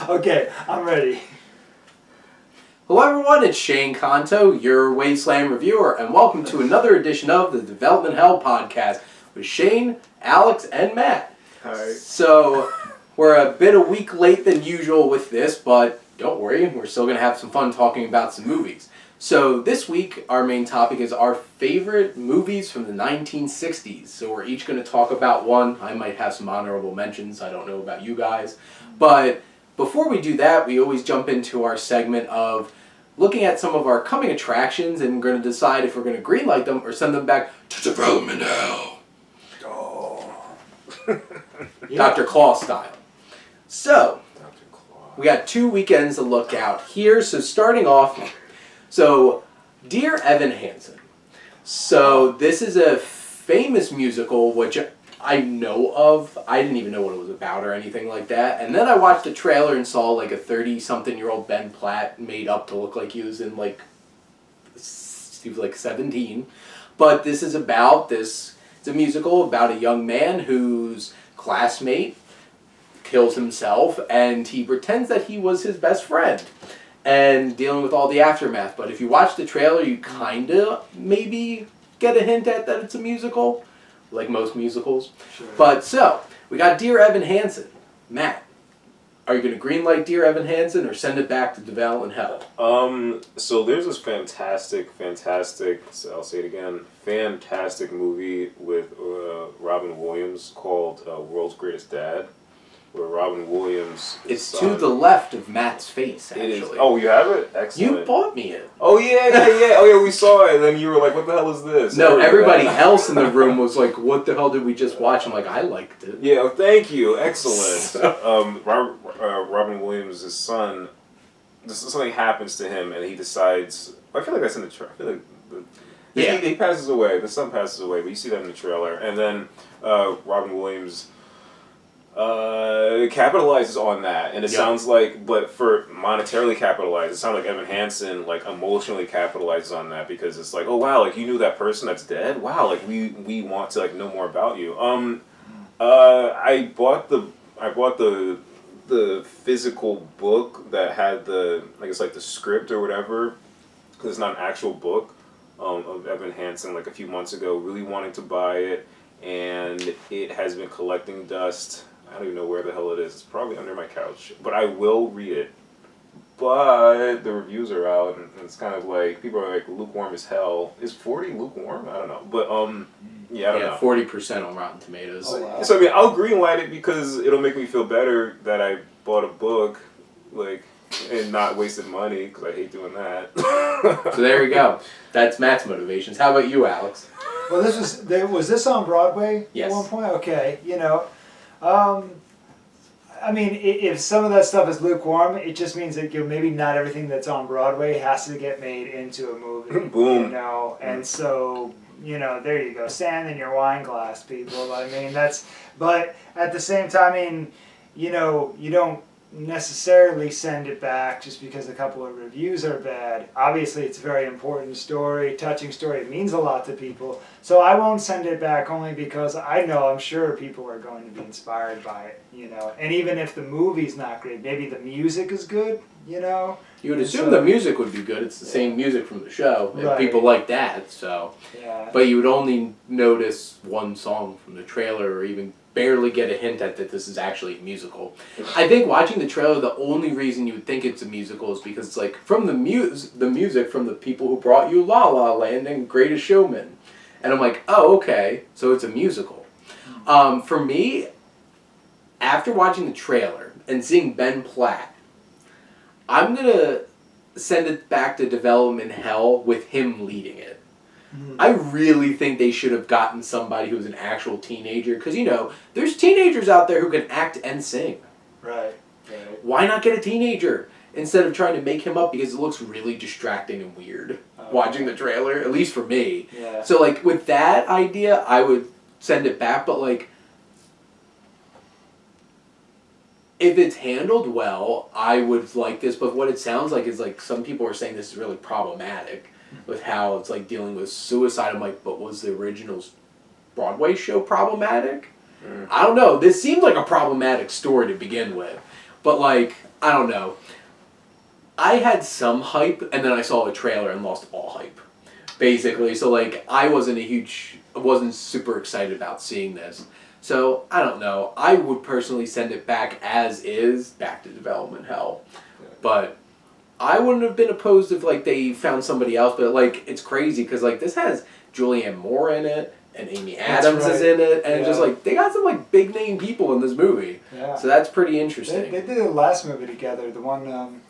Okay, I'm ready. Hello everyone, it's Shane Conto, your Wasteland reviewer, and welcome to another edition of the Development Hell podcast with Shane, Alex, and Matt. Hi. So, we're a week late than usual with this, but don't worry, we're still going to have some fun talking about some movies. So this week, our main topic is our favorite movies from the 1960s. So we're each going to talk about one. I might have some honorable mentions, I don't know about you guys. But before we do that, we always jump into our segment of looking at some of our coming attractions and we're going to decide if we're going to greenlight them or send them back to development hell. Oh. Dr. Claw style. So, we got 2 weekends to look out here. So starting off, Dear Evan Hansen. So this is a famous musical which I know of. I didn't even know what it was about or anything like that. And then I watched the trailer and saw like a 30-something-year-old Ben Platt made up to look like he was in like 17. But this is about this. It's a musical about a young man whose classmate kills himself and he pretends that he was his best friend and dealing with all the aftermath. But if you watch the trailer, you kind of maybe get a hint at that it's a musical, like most musicals. Sure. But so, we got Dear Evan Hansen. Matt, are you going to greenlight Dear Evan Hansen or send it back to development hell? So there's this fantastic, so I'll say it again, fantastic movie with Robin Williams called World's Greatest Dad, where Robin Williams' It's son, to the left of Matt's face, actually. It is. Oh, you have it? Excellent. You bought me it. Oh, yeah. Oh, yeah, we saw it. And then you were like, what the hell is this? No, everybody else in the room was like, what the hell did we just watch? I'm like, I liked it. Yeah, thank you. Excellent. Robin Williams' son, something happens to him, and he decides, I feel like that's in the trailer. I feel like he passes away. The son passes away, but you see that in the trailer. And then Robin Williams capitalizes on that, and it sounds like, but for monetarily capitalized, it sounds like Evan Hansen like emotionally capitalizes on that because it's like, oh wow, like you knew that person that's dead. Wow, like we want to like know more about you. I bought the physical book that had the it's like the script or whatever, because it's not an actual book of Evan Hansen like a few months ago. Really wanting to buy it, and it has been collecting dust. I don't even know where the hell it is. It's probably under my couch. But I will read it. But the reviews are out, and it's kind of like, people are like, lukewarm as hell. Is 40 lukewarm? I don't know. But, I don't know. 40% on Rotten Tomatoes. Oh, wow. So, I mean, I'll greenlight it because it'll make me feel better that I bought a book, and not wasted money, because I hate doing that. So there you go. That's Matt's motivations. How about you, Alex? Well, was this on Broadway Yes. at one point? Okay, I mean, if some of that stuff is lukewarm, it just means that maybe not everything that's on Broadway has to get made into a movie. Boom. And so, there you go. Sand in your wine glass, people. I mean, but at the same time, I mean, you don't necessarily send it back just because a couple of reviews are bad. Obviously, it's a very important story, touching story. It means a lot to people. So I won't send it back only because I'm sure people are going to be inspired by it, And even if the movie's not great, maybe the music is good, You would assume the music would be good. It's the same music from the show. And Right. people like that, so. Yeah. But you would only notice one song from the trailer or even barely get a hint at that this is actually a musical. I think watching the trailer, the only reason you would think it's a musical is because it's like from the music from the people who brought you La La Land and Greatest Showman. And I'm like, oh, okay, so it's a musical. For me, after watching the trailer and seeing Ben Platt, I'm going to send it back to development hell with him leading it. I really think they should have gotten somebody who's an actual teenager. Because, there's teenagers out there who can act and sing. Right. Why not get a teenager instead of trying to make him up? Because it looks really distracting and weird watching the trailer, at least for me. Yeah. So, with that idea, I would send it back. But, if it's handled well, I would like this. But what it sounds like is, some people are saying this is really problematic. With how it's dealing with suicide. I'm like, but was the original Broadway show problematic? I don't know. This seemed like a problematic story to begin with. But I don't know. I had some hype, and then I saw a trailer and lost all hype, basically. So like, I wasn't super excited about seeing this. So I don't know. I would personally send it back as is, back to development hell. But I wouldn't have been opposed if like they found somebody else. But like, it's crazy because like this has Julianne Moore in it. And Amy Adams is in it, and just like they got some like big name people in this movie. Yeah. So that's pretty interesting. They did the last movie together, the one,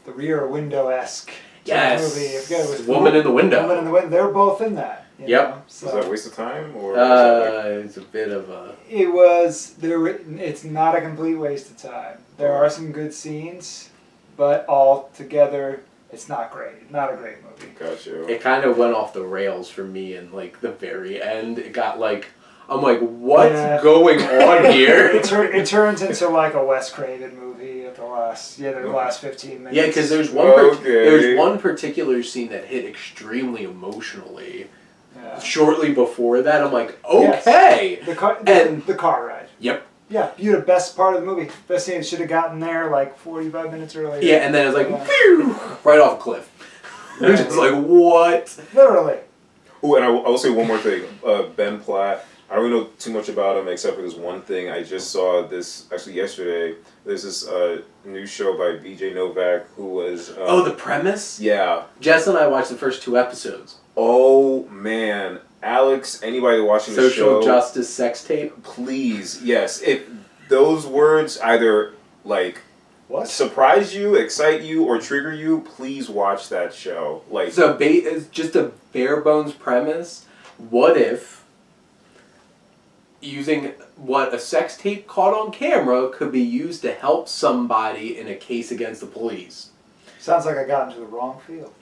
the Rear Window-esque movie. I forget, it was Woman in the Window. Woman in the Window. They were both in that. Yep. So. Was that a waste of time, or? It's a bit of a. It was. It's not a complete waste of time. There are some good scenes, but all together, it's not great. Not a great movie. Gotcha. It kind of went off the rails for me in like the very end. It got like, I'm like, what's going on here? It turns into like a Wes Craven movie at the last 15 minutes. Yeah, because there's one particular scene that hit extremely emotionally. Yeah. Shortly before that, I'm like, okay. Yes. The car ride. Yep. Yeah, you the best part of the movie. Best scene, should have gotten there like 45 minutes earlier. Yeah, and then it was like, phew, right off a cliff. It was just like, what? Literally. Oh, and I will say one more thing. Ben Platt, I don't really know too much about him except for this one thing. I just saw this, actually yesterday, there's this new show by BJ Novak who was... The Premise? Yeah. Jess and I watched the first 2 episodes. Oh, man. Alex, anybody watching the show... Social justice sex tape? Please, yes. If those words either, like... What? Surprise you, excite you, or trigger you, please watch that show. Like, so it's just a bare bones premise. What if using what a sex tape caught on camera could be used to help somebody in a case against the police? Sounds like I got into the wrong field.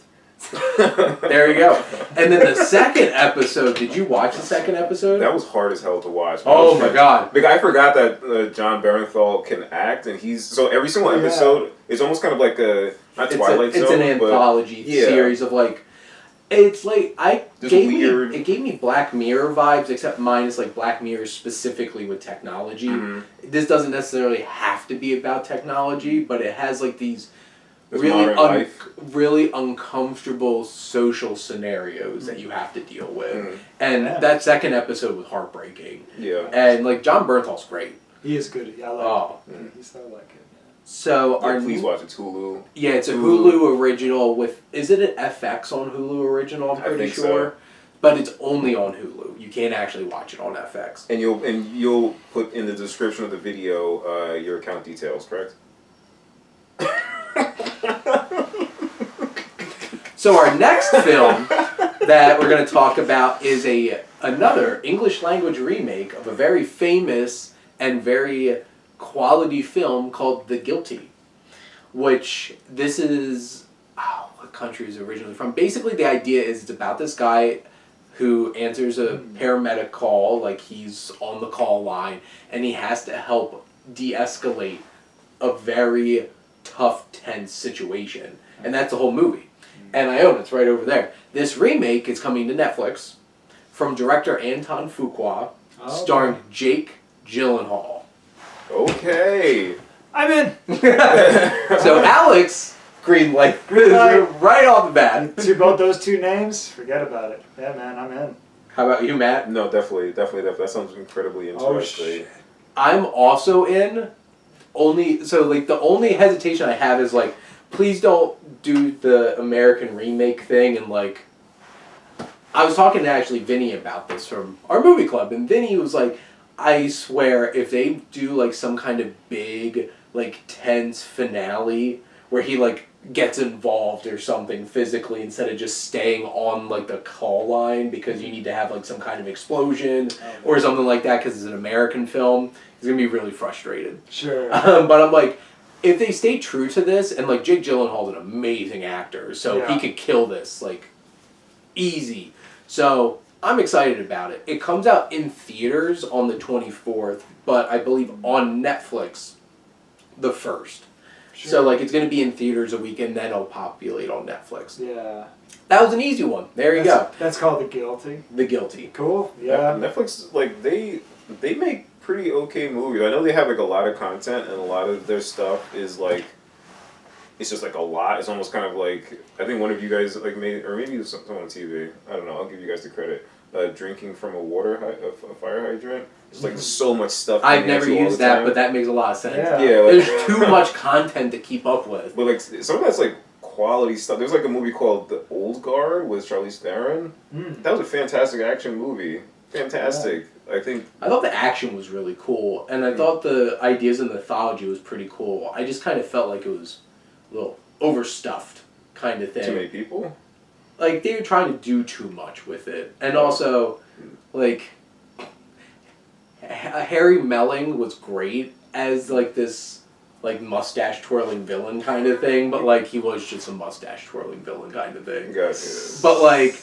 There you go. And then the second episode, did you watch the second episode? That was hard as hell to watch. Oh my god. Like, I forgot that John Barenthal can act, and so every single episode is almost kind of like not Twilight Zone, it's an anthology series of like, it's like, it gave me Black Mirror vibes, except mine is like Black Mirror specifically with technology. Mm-hmm. This doesn't necessarily have to be about technology, but it has like these really uncomfortable social scenarios that you have to deal with. Mm. And that second episode was heartbreaking. Yeah. And like John Bernthal's great. He is good. I like it. He's so like it. So please watch it. It's Hulu. Yeah, it's a Hulu original with, is it an FX on Hulu original? I'm pretty sure. So. But it's only on Hulu. You can't actually watch it on FX. And you'll put in the description of the video your account details, correct? So our next film that we're going to talk about is another English language remake of a very famous and very quality film called The Guilty, which this is, what country is it originally from? Basically the idea is it's about this guy who answers a paramedic call, like he's on the call line, and he has to help de-escalate a very tough, tense situation. And that's the whole movie. And I own it. It's right over there. This remake is coming to Netflix from director Anton Fuqua, starring Jake Gyllenhaal. Okay. I'm in. So Alex, Greenlight, right off the bat. Both those 2 names, forget about it. Yeah, man, I'm in. How about you, Matt? No, definitely. That sounds incredibly interesting. I'm also in. The only hesitation I have is like, please don't do the American remake thing. And like, I was talking to actually Vinny about this from our movie club, and Vinny was like, I swear if they do like some kind of big like tense finale where he like gets involved or something physically instead of just staying on like the call line because you need to have like some kind of explosion or something like that because it's an American film, he's gonna be really frustrated. Sure. But I'm like, if they stay true to this, and like Jake Gyllenhaal's an amazing actor, so he could kill this like easy. So I'm excited about it. It comes out in theaters on the 24th, but I believe on Netflix the 1st. Sure. So like it's going to be in theaters a week and then it'll populate on Netflix. Yeah. That was an easy one. There you go. That's called The Guilty. The Guilty. Cool. Yeah. Netflix, like they make pretty okay movies. I know they have like a lot of content and a lot of their stuff is like it's just like a lot. It's almost kind of like, I think one of you guys like made, or maybe it was someone on TV. I don't know. I'll give you guys the credit. Drinking from a fire hydrant. It's like so much stuff. I've never used that, but that makes a lot of sense. Yeah. Yeah, like, There's too much content to keep up with. but like some of that's like quality stuff. There's like a movie called The Old Guard with Charlize Theron. That was a fantastic action movie. Fantastic. Yeah. I thought the action was really cool, and I thought the ideas of mythology was pretty cool. I just kind of felt like it was a little overstuffed kind of thing. Too many people? Like, they were trying to do too much with it. And also, like, Harry Melling was great as, like, this, like, mustache-twirling villain kind of thing, but, like, he was just a mustache-twirling villain kind of thing. Gotcha. But, like,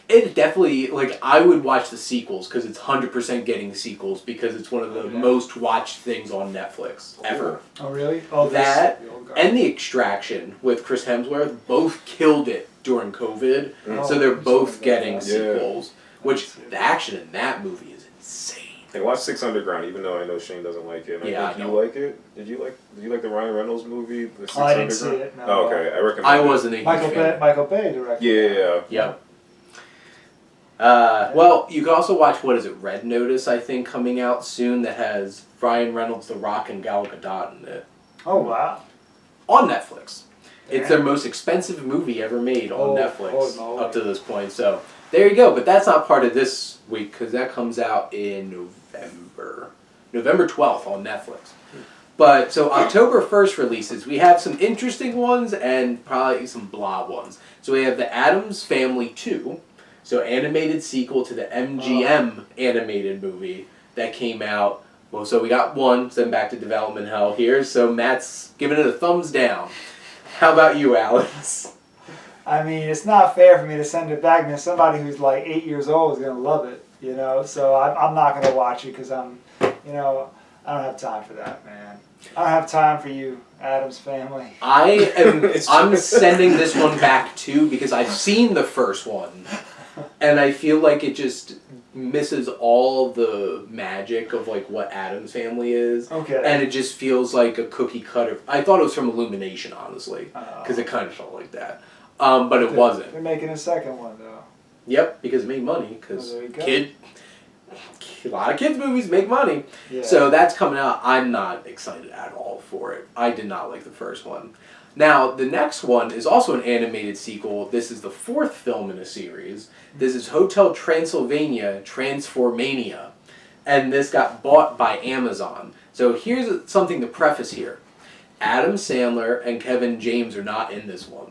it definitely, like, I would watch the sequels, because it's 100% getting sequels, because it's one of the most watched things on Netflix, ever. Oh, really? Oh, that, and The Extraction with Chris Hemsworth, both killed it during COVID, so they're both getting sequels, which the action in that movie is insane. Hey, watch Six Underground, even though I know Shane doesn't like it. I think you like it. Did you like the Ryan Reynolds movie? The Six I didn't Underground? see it. No. Oh, okay, I recommend. I wasn't a huge fan. Michael Bay directed. Yeah. Yep. Well, you can also watch, what is it, Red Notice, I think, coming out soon, that has Ryan Reynolds, The Rock, and Gal Gadot in it. Oh, wow. On Netflix. It's their most expensive movie ever made on Netflix up to this point. So there you go. But that's not part of this week because that comes out in November 12th on Netflix. But so October 1st releases, we have some interesting ones and probably some blah ones. So we have The Addams Family 2, so animated sequel to the MGM animated movie that came out. Well, so we got one, send back to development hell here. So Matt's giving it a thumbs down. How about you, Alex? I mean, it's not fair for me to send it back. And somebody who's like 8 years old is going to love it, you know? So I'm not going to watch it because I don't have time for that, man. I don't have time for you, Addams Family. I'm sending this one back too because I've seen the first one. And I feel like it just misses all the magic of like what Addams Family is. Okay. And it just feels like a cookie cutter. I thought it was from Illumination, honestly, because it kind of felt like that. But it wasn't. They're making a second one though. Yep, because it made money. Because a lot of kids' movies make money. Yeah. So that's coming out. I'm not excited at all for it. I did not like the first one. Now, the next one is also an animated sequel. This is the fourth film in a series. This is Hotel Transylvania Transformania. And this got bought by Amazon. So here's something to preface here. Adam Sandler and Kevin James are not in this one.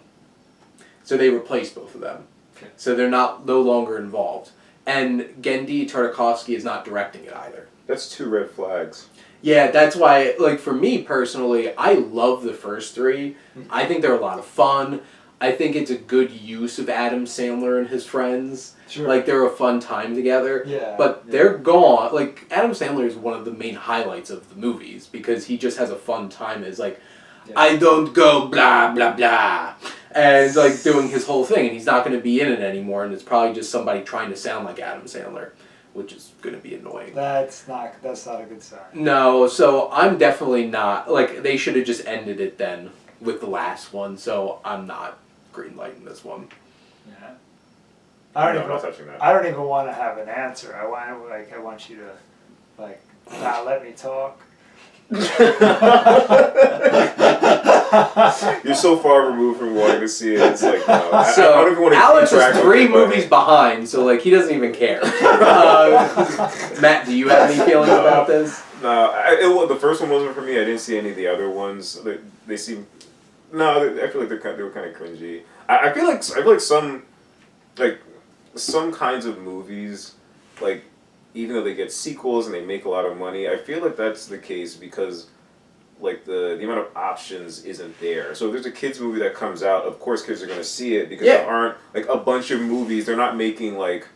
So they replaced both of them. Okay. So they're no longer involved. And Genndy Tartakovsky is not directing it either. That's 2 red flags. Yeah, that's why, like, for me personally, I love the first 3. I think they're a lot of fun. I think it's a good use of Adam Sandler and his friends. Sure. Like, they're a fun time together. Yeah. But they're gone. Like, Adam Sandler is one of the main highlights of the movies because he just has a fun time. It's like, I don't go blah, blah, blah. And it's like doing his whole thing, and he's not going to be in it anymore, and it's probably just somebody trying to sound like Adam Sandler, which is going to be annoying. That's not a good sign. No, so I'm definitely not, like, they should have just ended it then with the last one, so I'm not greenlighting this one. Yeah. I'm not touching that. I don't even want to have an answer. I want you to, not let me talk. You're so far removed from wanting to see it. It's like, no. So I don't even want to Alex interact is with 3 it, but- movies behind, so like he doesn't even care. Matt, do you have any feelings about this? No, the first one wasn't for me. I didn't see any of the other ones. They seem. No, I feel like they were kind of cringy. I feel like some kinds of movies, like, even though they get sequels and they make a lot of money, I feel like that's the case because, like, the amount of options isn't there. So if there's a kids movie that comes out, of course kids are going to see it because there aren't, like, a bunch of movies. They're not making, like,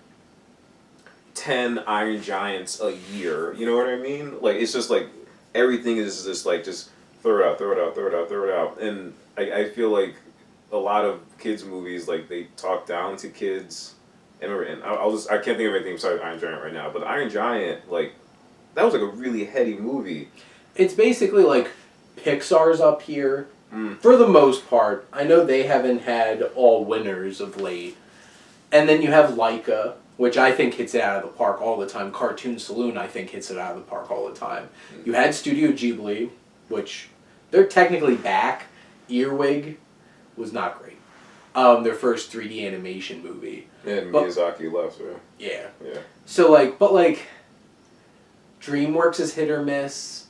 10 Iron Giants a year. You know what I mean? Like, it's just, like, everything is just, like, just throw it out, throw it out, throw it out, throw it out. And I feel like a lot of kids movies, like, they talk down to kids. And I can't think of anything besides Iron Giant right now, but Iron Giant, like, that was like a really heady movie. It's basically like Pixar's up here, for the most part. I know they haven't had all winners of late. And then you have Laika, which I think hits it out of the park all the time. Cartoon Saloon, I think, hits it out of the park all the time. You had Studio Ghibli, which they're technically back. Earwig was not great. Their first 3D animation movie. And Miyazaki left, right? Yeah. Yeah. So, DreamWorks is hit or miss.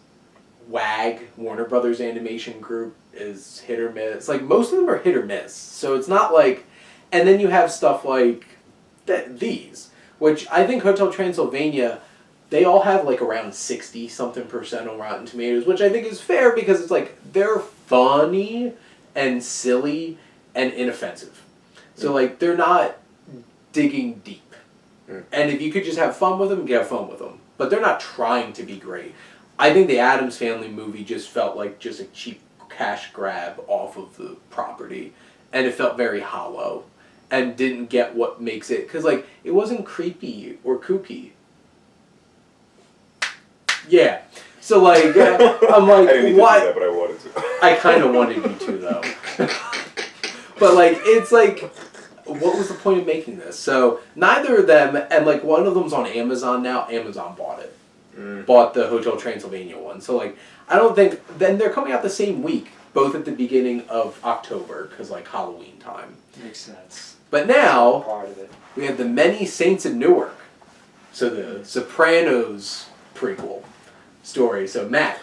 WAG, Warner Brothers Animation Group, is hit or miss. Most of them are hit or miss. So it's not like... And then you have stuff like these, which I think Hotel Transylvania, they all have around 60-something% on Rotten Tomatoes, which I think is fair because it's they're funny and silly and inoffensive. So they're not digging deep. And if you could just have fun with them, you can have fun with them. But they're not trying to be great. I think the Addams Family movie just felt like just a cheap cash grab off of the property. And it felt very hollow. And didn't get what makes it... Because, it wasn't creepy or kooky. Yeah. So, I'm I didn't need why... to do that, but I wanted to. I kind of wanted you to, though. But, it's what was the point of making this? So, neither of them... And, one of them's on Amazon now. Amazon bought it. Bought the Hotel Transylvania one. So, I don't think... Then they're coming out the same week. Both at the beginning of October. Because, Halloween time. Makes sense. But now, Part of it. we have the Many Saints of Newark. So the Sopranos prequel story. So Matt.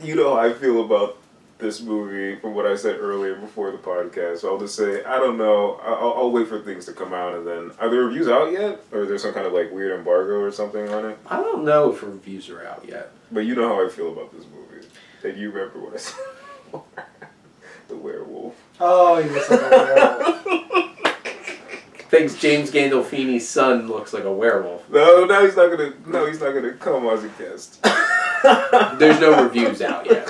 You know how I feel about this movie from what I said earlier before the podcast. So I'll just say, I don't know. I'll wait for things to come out and then... Are the reviews out yet? Or is there some kind of weird embargo or something on it? I don't know if reviews are out yet. But you know how I feel about this movie. And you remember what I said. The werewolf. Oh, yes, a werewolf. Thinks James Gandolfini's son looks like a werewolf. No, he's not gonna come as a guest. There's no reviews out yet.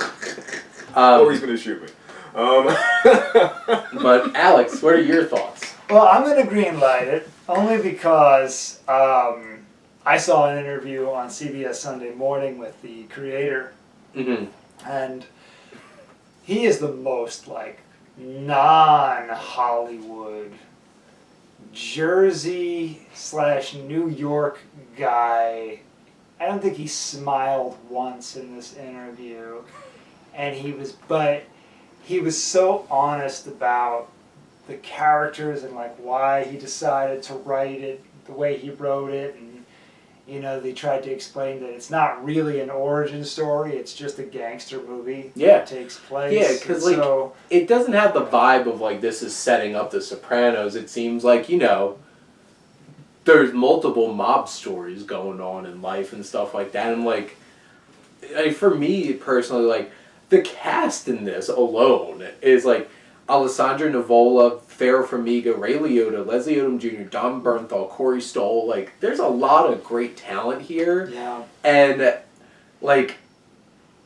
Or he's gonna shoot me. But Alex, what are your thoughts? Well, I'm going to greenlight it only because I saw an interview on CBS Sunday Morning with the creator, and he is the most non-Hollywood Jersey / New York guy. I don't think he smiled once in this interview, and he was so honest about the characters and why he decided to write it the way he wrote it, and they tried to explain that it's not really an origin story, it's just a gangster movie that takes place. Yeah, because it doesn't have the vibe of this is setting up the Sopranos. It seems there's multiple mob stories going on in life and stuff like that, and for me personally, the cast in this alone is Alessandra Nivola, Farrah Farmiga, Ray Liotta, Leslie Odom Jr., Don Bernthal, Corey Stoll. There's a lot of great talent here. Yeah. And,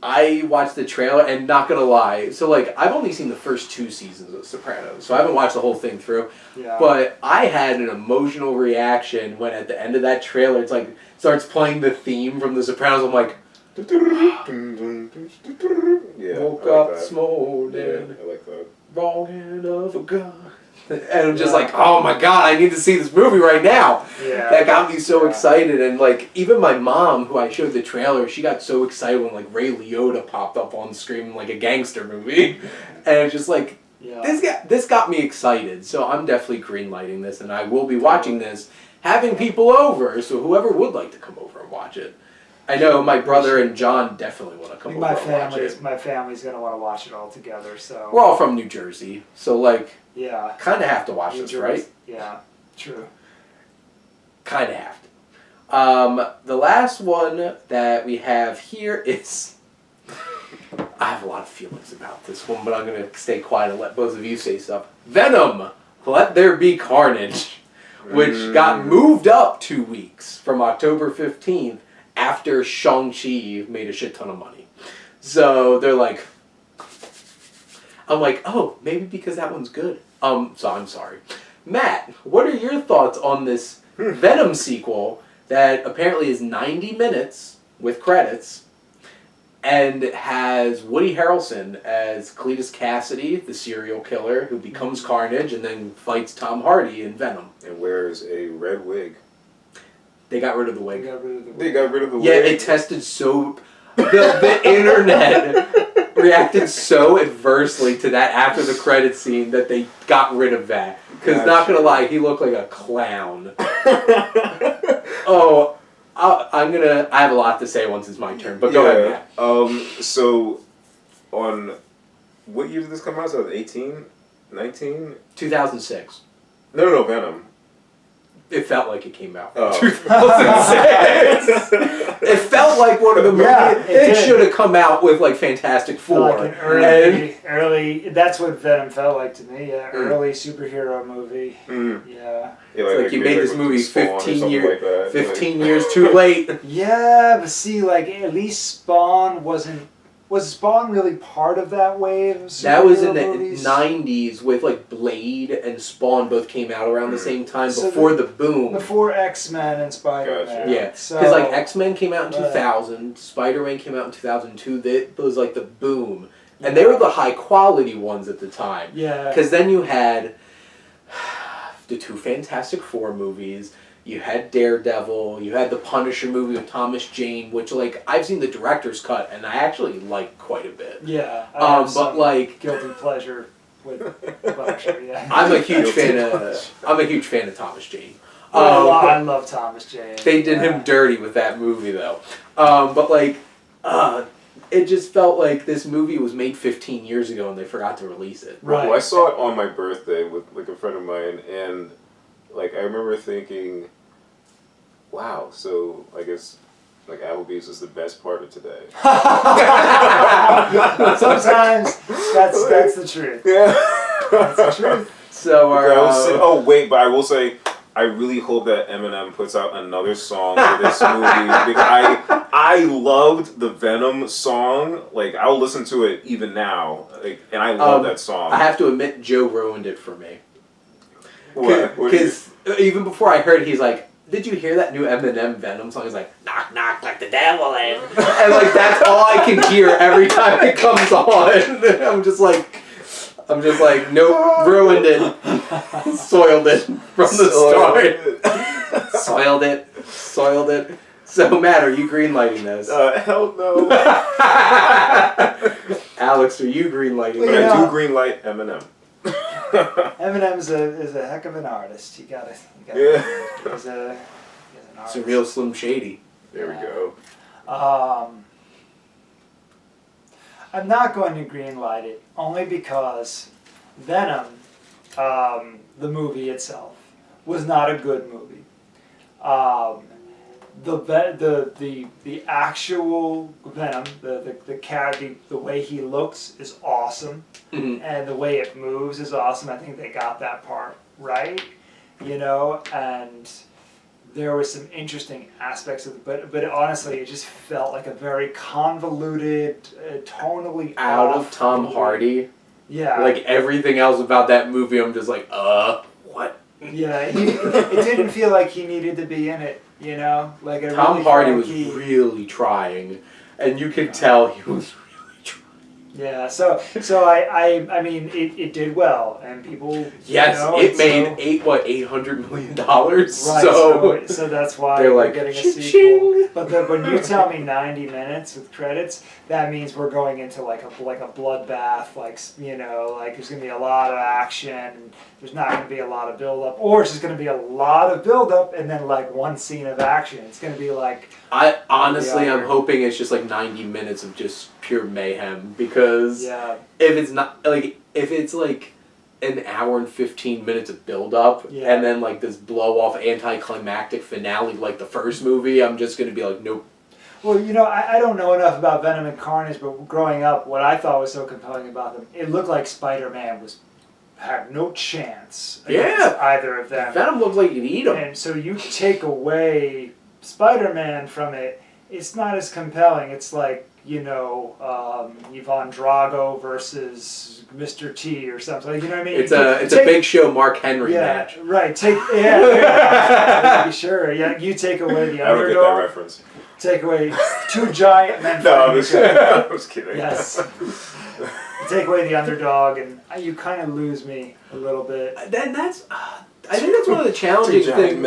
I watched the trailer, and not gonna lie, so, I've only seen the first 2 seasons of Sopranos, so I haven't watched the whole thing through. Yeah. But I had an emotional reaction when at the end of that trailer, it's starts playing the theme from The Sopranos. I'm like... Yeah, woke I up like this morning. Yeah, I like that. Wrong hand of a gun. And I'm just oh my god, I need to see this movie right now. Yeah. That got me so excited. And even my mom, who I showed the trailer, she got so excited when Ray Liotta popped up on the screen like a gangster movie. And it's just this got me excited. So I'm definitely greenlighting this, and I will be watching this, having people over. So whoever would like to come over and watch it. I know my brother and John definitely want to come over and watch it. My family's going to want to watch it all together, so... We're all from New Jersey, so yeah, kind of have to watch this, right? Yeah, true. Kind of have to. The last one that we have here is... I have a lot of feelings about this one, but I'm going to stay quiet and let both of you say stuff. Venom! Let There Be Carnage, which got moved up 2 weeks from October 15th after Shang-Chi made a shit ton of money. So they're I'm oh, maybe because that one's good. So I'm sorry. Matt, what are your thoughts on this Venom sequel that apparently is 90 minutes with credits, and has Woody Harrelson as Cletus Cassidy, the serial killer who becomes Carnage and then fights Tom Hardy in Venom. And wears a red wig. They got rid of the wig. They got rid of the wig. Yeah, it tested so... The internet reacted so adversely to that after the credits scene that they got rid of that. Because not gonna lie, he looked like a clown. Oh, I have a lot to say once it's my turn, but go ahead, Matt. So, on... What year did this come out? So, 18? 19? 2006. No, Venom. It felt like it came out. Oh. 2006. It felt like one of the movies. Yeah, it should have come out with like Fantastic Four. Like an early. That's what Venom felt like to me. Yeah, early superhero movie. Mm. Yeah. It's like you made this movie Spawn 15 years, like 15 years too late. Yeah, but see, like at least Spawn wasn't. Was Spawn really part of that wave of superhero That was in the movies? 90s with like Blade and Spawn both came out around the same time So before the boom. Before X-Men and Spider-Man. Gotcha. Yeah, So, because like X-Men came out in 2000, Spider-Man came out in 2002. That was like the boom, and they were the high quality ones at the time. Yeah. Because then you had the two Fantastic Four movies. You had Daredevil. You had the Punisher movie with Thomas Jane, which like I've seen the director's cut, and I actually like quite a bit. Yeah. I have But some like guilty pleasure with Punisher. Yeah. I'm a huge fan of Thomas Jane. I love Thomas Jane. They did him dirty with that movie though. But like, it just felt like this movie was made 15 years ago and they forgot to release it. Right. Well, I saw it on my birthday with like a friend of mine, and like I remember thinking, wow, so I guess like Applebee's is the best part of today. Sometimes that's the truth. Yeah. That's the truth. So oh wait, but I will say I really hope that Eminem puts out another song for this movie because I loved the Venom song. Like I'll listen to it even now. Like, and I love that song. I have to admit, Joe ruined it for me. What? Because even before I heard it, he's like, did you hear that new Eminem Venom song? He's like, knock, knock, like the devil in. And like, that's all I can hear every time it comes on. I'm just like, nope, ruined it. Soiled it from the start. Soiled it. So, Matt, are you greenlighting this? Hell no. Alex, are you greenlighting But this? I do greenlight Eminem. Eminem is a heck of an artist. You gotta Yeah. he's an It's artist. a real Slim Shady. There we go. I'm not going to greenlight it only because Venom, the movie itself, was not a good movie. The actual Venom, the way he looks is awesome, and the way it moves is awesome. I think they got that part right, and there were some interesting aspects of it, but honestly, it just felt like a very convoluted, tonally Out off of Tom movie. Hardy. Yeah. Like everything else about that movie, I'm just like, what? Yeah, it didn't feel like he needed to be in it, Like I Tom really Hardy felt was like really trying, and you could tell he was really trying. Yeah, so I mean it did well, and people. Yes, it made $800 million. Right, so that's why they're we're like, getting a "Cha-ching." sequel. But when you tell me 90 minutes with credits, that means we're going into like a bloodbath, like there's gonna be a lot of action. There's not gonna be a lot of build up, or it's just gonna be a lot of build up and then like one scene of action. It's gonna be like. I'm hoping it's just like 90 minutes of just pure mayhem, because if it's like an hour and 15 minutes of build up and then like this blow off anticlimactic finale like the first movie, I'm just gonna be like, nope. Well, I don't know enough about Venom and Carnage, but growing up, what I thought was so compelling about them, it looked like Spider-Man had no chance against either of them. Venom looks like you'd eat him. And so you take away Spider-Man from it, it's not as compelling. It's like, Yvonne Drago versus Mr. T or something. You know what I mean? It's a Big Show Mark Henry match. Right. Sure. Yeah, you take away the I don't get that underdog. reference. take away two giant men No, fighting I was each other. kidding. I was kidding. Yes. You take away the underdog, and you kind of lose me a little bit. Then that's. I think that's one of the challenging things.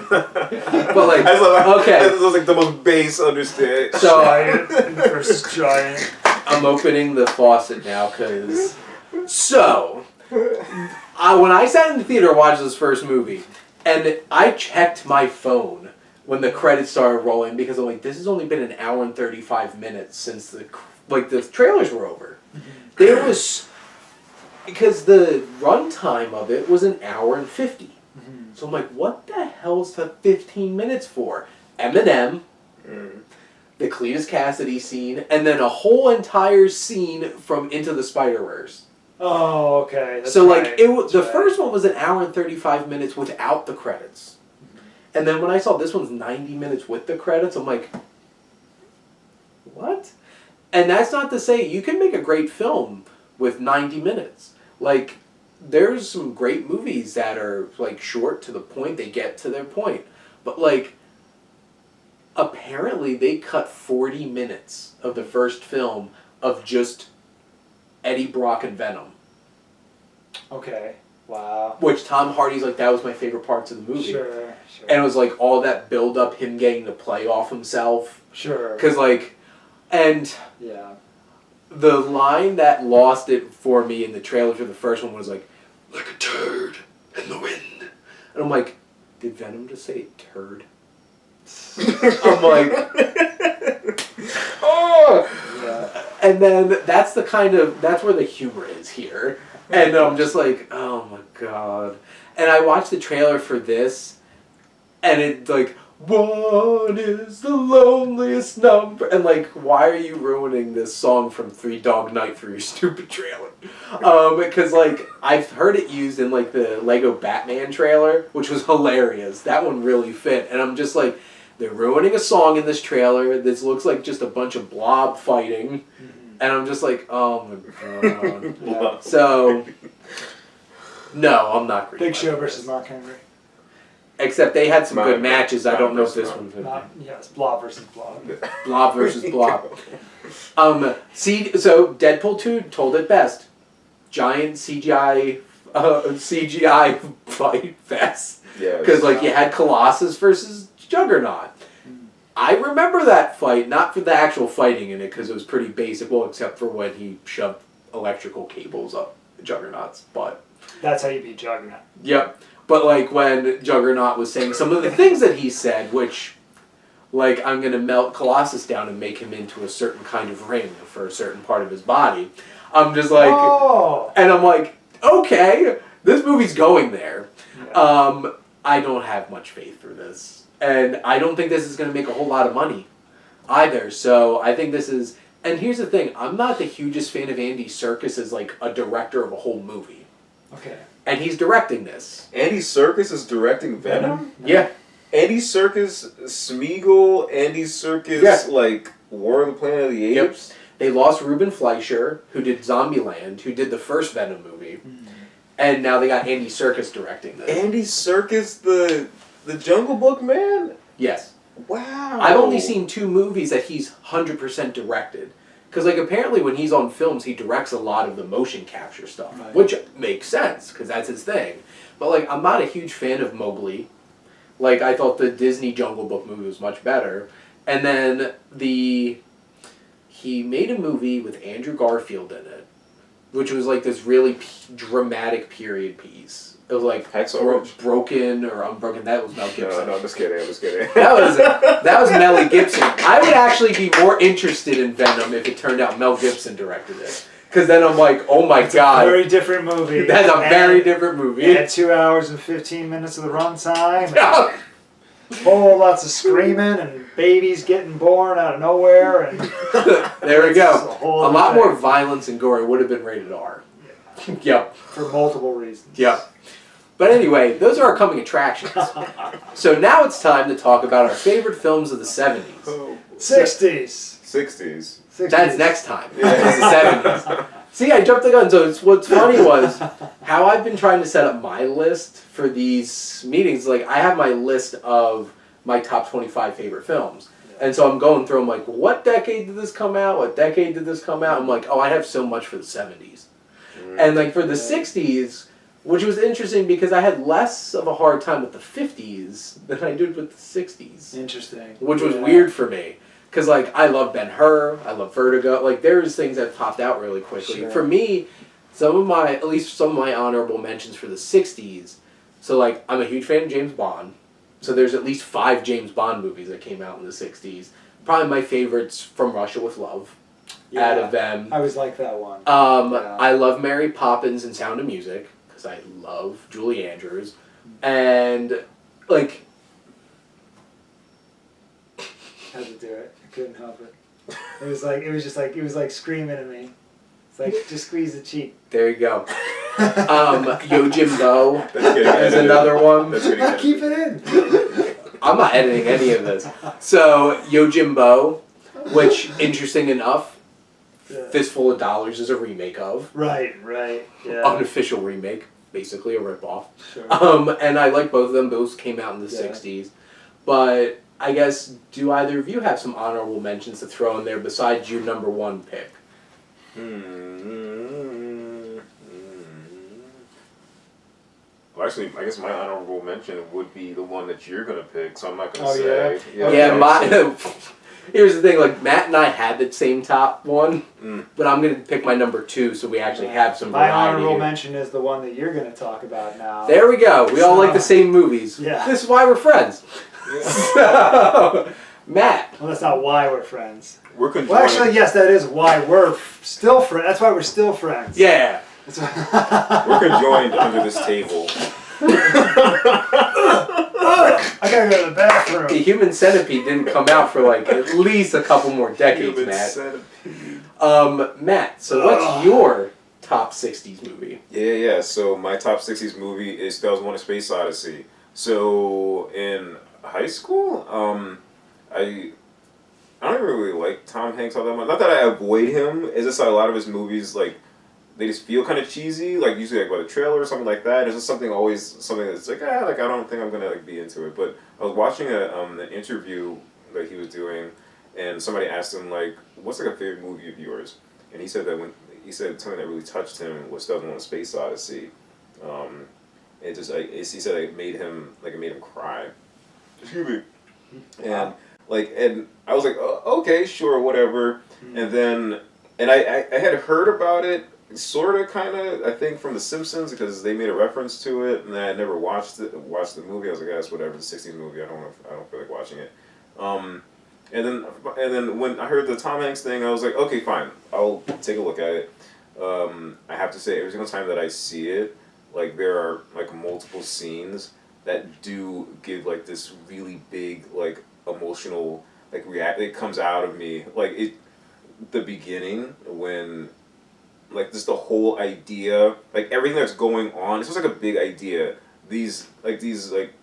But like, okay. That was like the most base understand. So Giant versus giant. I'm opening the faucet now because. So, when I sat in the theater and watched this first movie, and I checked my phone when the credits started rolling because I'm like, this has only been an hour and 35 minutes since the trailers were over. There was. Because the runtime of it was an hour and 50. Mm-hmm. So I'm like, what the hell's the 15 minutes for? Eminem, the Cletus Cassidy scene, and then a whole entire scene from Into the Spider-Verse. Oh, okay. That's so right. like the first one was an hour and 35 minutes without the credits. Mm-hmm. And then when I saw this one's 90 minutes with the credits, I'm like, what? And that's not to say you can make a great film with 90 minutes. Like, there's some great movies that are, like, short to the point. They get to their point. But, like, apparently they cut 40 minutes of the first film of just Eddie Brock and Venom. Okay. Wow. Which Tom Hardy's like, that was my favorite parts of the movie. Sure. And it was, like, all that build-up, him getting to play off himself. Sure. Because, like, and... Yeah. The line that lost it for me in the trailer for the first one was like a turd in the wind. And I'm like, did Venom just say turd? I'm like, oh! Yeah. And then that's where the humor is here. And I'm just like, oh my god. And I watched the trailer for this, and it's like, one is the loneliest number. And like, why are you ruining this song from Three Dog Night for your stupid trailer? Because like, I've heard it used in like the Lego Batman trailer, which was hilarious. That one really fit. And I'm just like, they're ruining a song in this trailer. This looks like just a bunch of blob fighting. And I'm just like, oh my god. Yeah. So, no, I'm not Big Show versus Mark Henry. Except they had some good matches. I don't know if this one's good. Yes, Blob versus Blob. Blob versus Blob. So Deadpool 2 told it best. Giant CGI fight fest. Yeah. Because like you had Colossus versus Juggernaut. I remember that fight, not for the actual fighting in it, because it was pretty basic. Well, except for when he shoved electrical cables up Juggernaut's butt. That's how you beat Juggernaut. Yep. But, like, when Juggernaut was saying some of the things that he said, which, like, I'm going to melt Colossus down and make him into a certain kind of ring for a certain part of his body. I'm just like... Oh. And I'm like, okay, this movie's going there. Yeah. I don't have much faith for this. And I don't think this is going to make a whole lot of money either. So I think this is... And here's the thing. I'm not the hugest fan of Andy Serkis as, like, a director of a whole movie. Okay. And he's directing this. Andy Serkis is directing Venom? Yeah. Andy Serkis, Smeagol, Andy Serkis, like War of the Planet of the Apes? Yep. They lost Ruben Fleischer, who did Zombieland, who did the first Venom movie. And now they got Andy Serkis directing this. Andy Serkis, the Jungle Book man? Yes. Wow. I've only seen 2 movies that he's 100% directed. Because, like, apparently when he's on films, he directs a lot of the motion capture stuff. Right. Which makes sense, because that's his thing. But, like, I'm not a huge fan of Mowgli. Like, I thought the Disney Jungle Book movie was much better. And then he made a movie with Andrew Garfield in it, which was, like, this really dramatic period piece. It was like Broken or Unbroken. That was Mel Gibson. No, I'm just kidding. That was Mel Gibson. I would actually be more interested in Venom if it turned out Mel Gibson directed it. Because then I'm like, oh my god. Very different movie. That's a very different movie. It had 2 hours and 15 minutes of the runtime. Whole lots of screaming and babies getting born out of nowhere. And there we go. A lot more violence and gore. It would have been rated R. Yeah. Yep. For multiple reasons. Yep. But anyway, those are our coming attractions. So now it's time to talk about our favorite films of the 70s. 60s. That's next time. Yeah. It's the 70s. See, I jumped the gun. So what's funny was how I've been trying to set up my list for these meetings. Like, I have my list of my top 25 favorite films. And so I'm going through, I'm like, what decade did this come out? What decade did this come out? I'm like, oh, I have so much for the 70s. And like for the 60s, which was interesting because I had less of a hard time with the 50s than I did with the 60s. Interesting. Which was weird for me. Because like, I love Ben-Hur, I love Vertigo. Like there's things that popped out really quickly. Sure. For me, at least some of my honorable mentions for the 60s. So like, I'm a huge fan of James Bond. So there's at least 5 James Bond movies that came out in the 60s. Probably my favorites From Russia with Love. Out of them. I always like that one. I love Mary Poppins and Sound of Music, because I love Julie Andrews. And, like... Had to do it. I couldn't help it. It was like screaming at me. It's like, just squeeze the cheek. There you go. Yo Jimbo is another one. Keep it in. I'm not editing any of this. So, Yo Jimbo, which, interesting enough, Fistful of Dollars is a remake of. Right, yeah. Unofficial remake, basically a ripoff. Sure. And I like both of them. Those came out in the 60s. But I guess, do either of you have some honorable mentions to throw in there besides your number one pick? Well, actually, I guess my honorable mention would be the one that you're gonna pick, so I'm not gonna say. Yeah, here's the thing, like, Matt and I had the same top one, but I'm going to pick my number 2 so we actually have some variety. My honorable mention is the one that you're going to talk about now. There we go. We all like the same movies. Yeah. This is why we're friends. Yeah. So, Matt. Well, that's not why we're friends. We're conjoined. Well, actually, yes, that is why we're still friends. That's why we're still friends. Yeah. We're conjoined under this table. I gotta go to the bathroom. The Human Centipede didn't come out for like at least a couple more decades, Matt. Matt, so what's your top 60s movie? Yeah. So my top 60s movie is 2001: A Space Odyssey. So in high school, I don't even really like Tom Hanks all that much. Not that I avoid him. It's just like a lot of his movies, like, they just feel kind of cheesy, like usually like by the trailer or something like that. It's just something that's like, I don't think I'm gonna like be into it. But I was watching an interview that he was doing, and somebody asked him like, what's like a favorite movie of yours? And he said that he said something that really touched him was 2001: A Space Odyssey. It just he said it made him cry. Excuse me. And and I was like, oh, okay, sure, whatever. And then I had heard about it. Sort of, kind of, I think from The Simpsons, because they made a reference to it, and I never watched the movie. I was like, that's whatever, the 60s movie. I don't feel like watching it. And then when I heard the Tom Hanks thing, I was like, okay, fine, I'll take a look at it. I have to say, every single time that I see it, like there are like multiple scenes that do give like this really big like emotional like it comes out of me, like the beginning when. Like, just the whole idea, like, everything that's going on, it's just, like, a big idea. These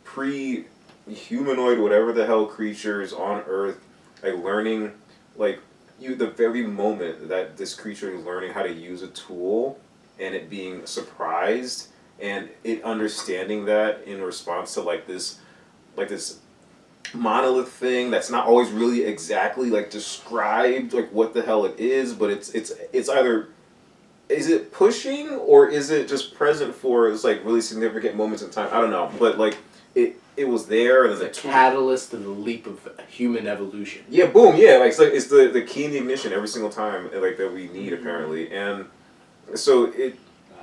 pre-humanoid, whatever the hell creatures on Earth, like, learning, like, the very moment that this creature is learning how to use a tool, and it being surprised, and it understanding that in response to, this monolith thing that's not always really exactly, like, described, like, what the hell it is, but it's either... Is it pushing, or is it just present for like really significant moments in time? I don't know, but like it was there, and it's the catalyst to the leap of human evolution. Yeah, boom, yeah, like it's the key in the ignition every single time, like that we need apparently, and so and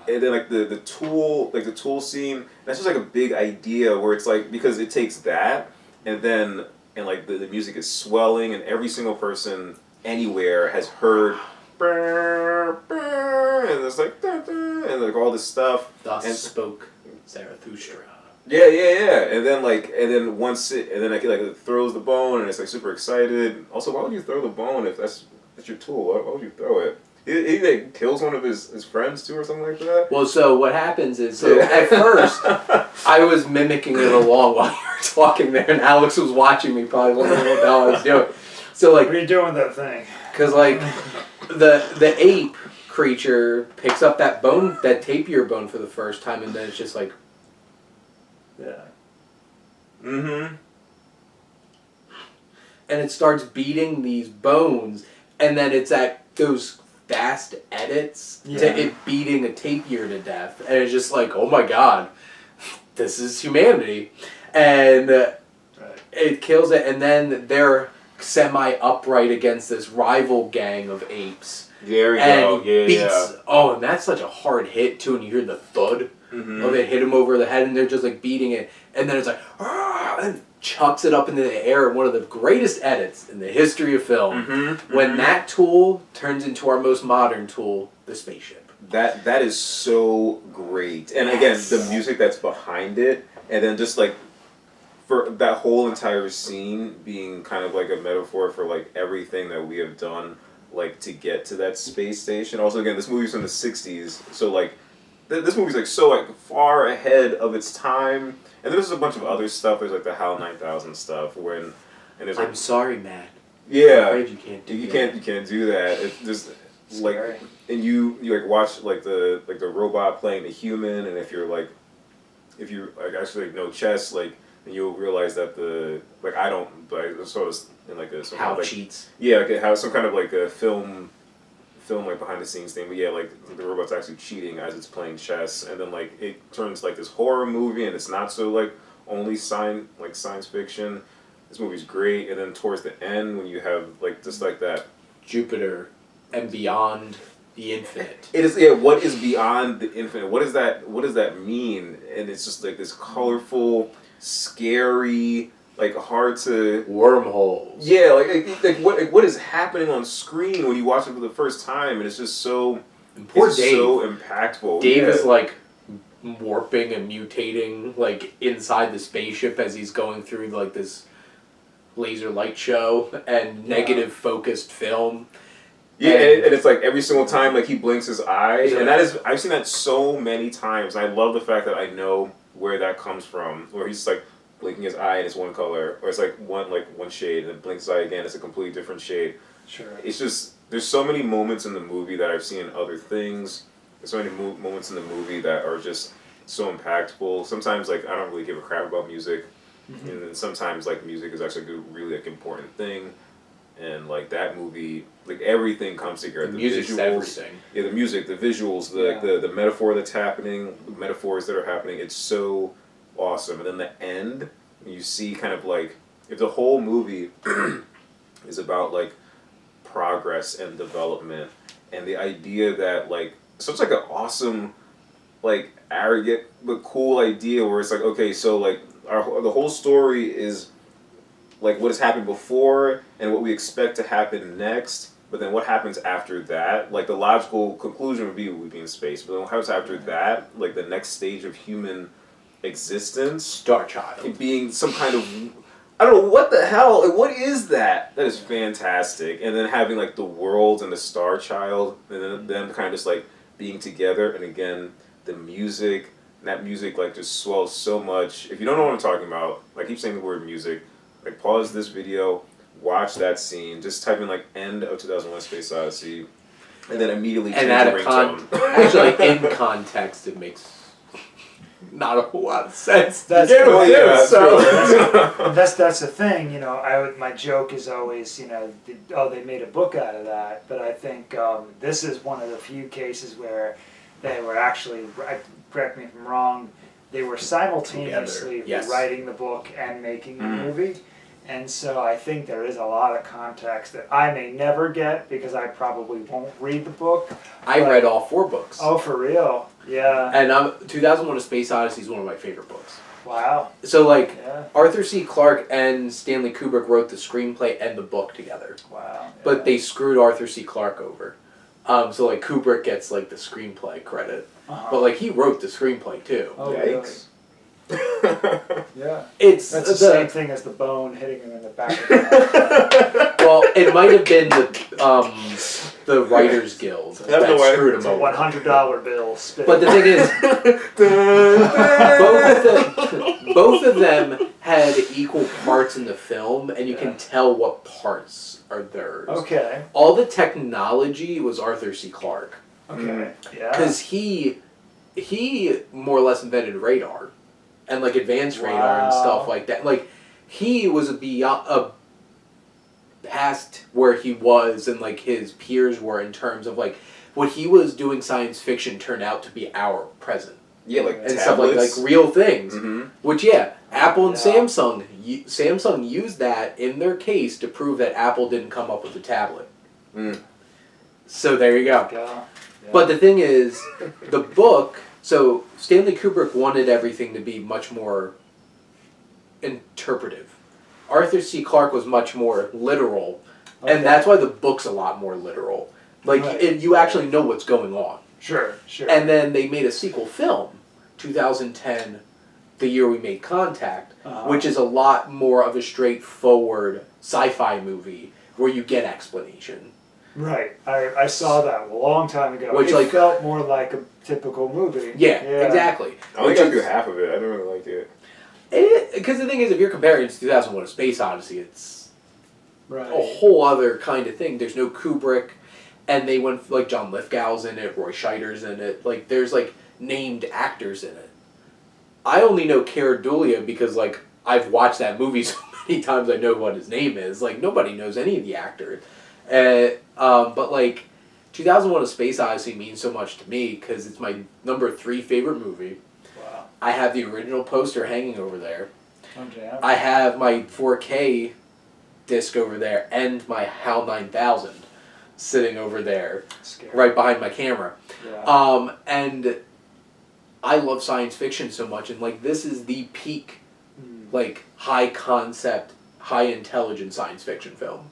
then like the tool scene, that's just like a big idea where it's like because it takes that, and like the music is swelling, and every single person anywhere has heard. And there's like and like all this stuff. Thus spoke Zarathustra. Yeah. And then once it throws the bone and it's like super excited. Also, why would you throw the bone if that's your tool? Why would you throw it? He like kills one of his friends too or something like that. Well, so what happens is at first I was mimicking it along while you were talking there, and Alex was watching me, probably wondering what the hell I was doing. So like, what are you doing with that thing? Because like the ape creature picks up that bone, that tapir bone for the first time, and then it's just like, yeah. Mm-hmm. and it starts beating these bones, and then it's at those fast edits to it beating a tapir to death, and it's just like, oh my god, this is humanity, and it kills it, and then they're semi-upright against this rival gang of apes. There we and go. beats, oh, and that's such a hard hit too, and you hear the thud of it hit him over the head, and they're just like beating it, and then it's like, and chucks it up into the air. One of the greatest edits in the history of film. When that tool turns into our most modern tool, the spaceship. That is so great, and again, the music that's behind it, and then just like for that whole entire scene being kind of like a metaphor for like everything that we have done, like to get to that space station. Also, again, this movie's from the '60s, so like this movie's like so like far ahead of its time. And there's a bunch of other stuff. There's like the HAL 9000 stuff and there's like, I'm sorry, Matt. Yeah, I'm afraid you can't do that. You can't do that. It's just like, and you like watch like the robot playing the human, and if you actually like know chess, like, then you'll realize that I don't, but so it's in like a HAL cheats. Yeah, like it has some kind of like a film like behind the scenes thing, but yeah, like the robot's actually cheating as it's playing chess, and then like it turns like this horror movie, and it's not so like only science fiction. This movie's great, and then towards the end when you have like just like that Jupiter and beyond the infinite. It is what is beyond the infinite? What does that mean? And it's just like this colorful, scary, like hard to wormholes. Yeah, like what is happening on screen when you watch it for the first time, and it's just so so impactful. Dave is like warping and mutating like inside the spaceship as he's going through like this laser light show and negative focused film. Yeah, and it's like every single time like he blinks his eye, and that is I've seen that so many times. And I love the fact that I know where that comes from, where he's like blinking his eye and it's one color, or it's like one shade, and then blinks his eye again, it's a completely different shade. Sure. It's just there's so many moments in the movie that I've seen in other things. There's so many moments in the movie that are just so impactful. Sometimes like I don't really give a crap about music, and then sometimes like music is actually a really like important thing. And like that movie, like everything comes together. The music's visuals, everything. Yeah, the music, the visuals, the metaphor that's happening, the metaphors that are happening. It's so awesome. And then the end, you see kind of like if the whole movie is about like progress and development, and the idea that like such like an awesome, like arrogant but cool idea where it's like, okay, so like the whole story is like what has happened before and what we expect to happen next, but then what happens after that? Like the logical conclusion would be we'd be in space, but then what happens after that? Like the next stage of human existence, Star Child, being some kind of I don't know what the hell. Like, what is that? That is fantastic. And then having like the world and the Star Child, and then them kind of just like being together, and again the music. And that music like just swells so much. If you don't know what I'm talking about, I keep saying the word music. Like pause this video, watch that scene, just type in like end of 2001: Space Odyssey, and then immediately change the ringtone. Actually, in context, it makes not a whole lot of sense. That's that's the thing. You know, my joke is always, you know, they made a book out of that. But I think this is one of the few cases where they were actually, correct me if I'm wrong, they were simultaneously writing the book and making the movie. And so I think there is a lot of context that I may never get because I probably won't read the book. I read all 4 books. Oh, for real? Yeah. And 2001: A Space Odyssey is one of my favorite books. Wow. So like Arthur C. Clarke and Stanley Kubrick wrote the screenplay and the book together. Wow. But they screwed Arthur C. Clarke over. So like Kubrick gets like the screenplay credit. But like he wrote the screenplay too. Oh, yikes. really? Yeah. That's the same thing as the bone hitting him in the back of the head. Well, it might have been the Writers Guild that screwed him over. $100 bill spit. But the thing is, both of them had equal parts in the film, and you can tell what parts are theirs. Okay. All the technology was Arthur C. Clarke. Okay. Yeah. Because he more or less invented radar, and like advanced radar and stuff like that. Like he was past where he was and like his peers were in terms of like what he was doing science fiction turned out to be our present. Yeah, like And stuff like real things. Mm-hmm. Which Apple and Samsung used that in their case to prove that Apple didn't come up with the tablet. Mm. So there you go. Yeah. But the thing is, the book, so Stanley Kubrick wanted everything to be much more interpretive. Arthur C. Clarke was much more literal, and that's why the book's a lot more literal. Like, Right. you actually know what's going on. Sure. And then they made a sequel film, 2010, the year we made Contact, which is a lot more of a straightforward sci-fi movie where you get explanation. Right. I saw that a long time ago. Which, it like, felt more like a typical movie. Yeah, exactly. I only got through half of it. I didn't really like it. Because the thing is, if you're comparing it to 2001: A Space Odyssey, it's Right. a whole other kind of thing. There's no Kubrick, and they went, like, John Lithgow's in it, Roy Scheider's in it. Like, there's, like, named actors in it. I only know Cara Dullia because, like, I've watched that movie so many times I know what his name is. Like, nobody knows any of the actors. But, like, 2001: A Space Odyssey means so much to me because it's my number 3 favorite movie. Wow. I have the original poster hanging over there. Oh, damn. I have my 4K disc over there and my HAL 9000 sitting over there, Scary. right behind my camera. Yeah. And I love science fiction so much, and like this is the peak, like high concept, high intelligence science fiction film,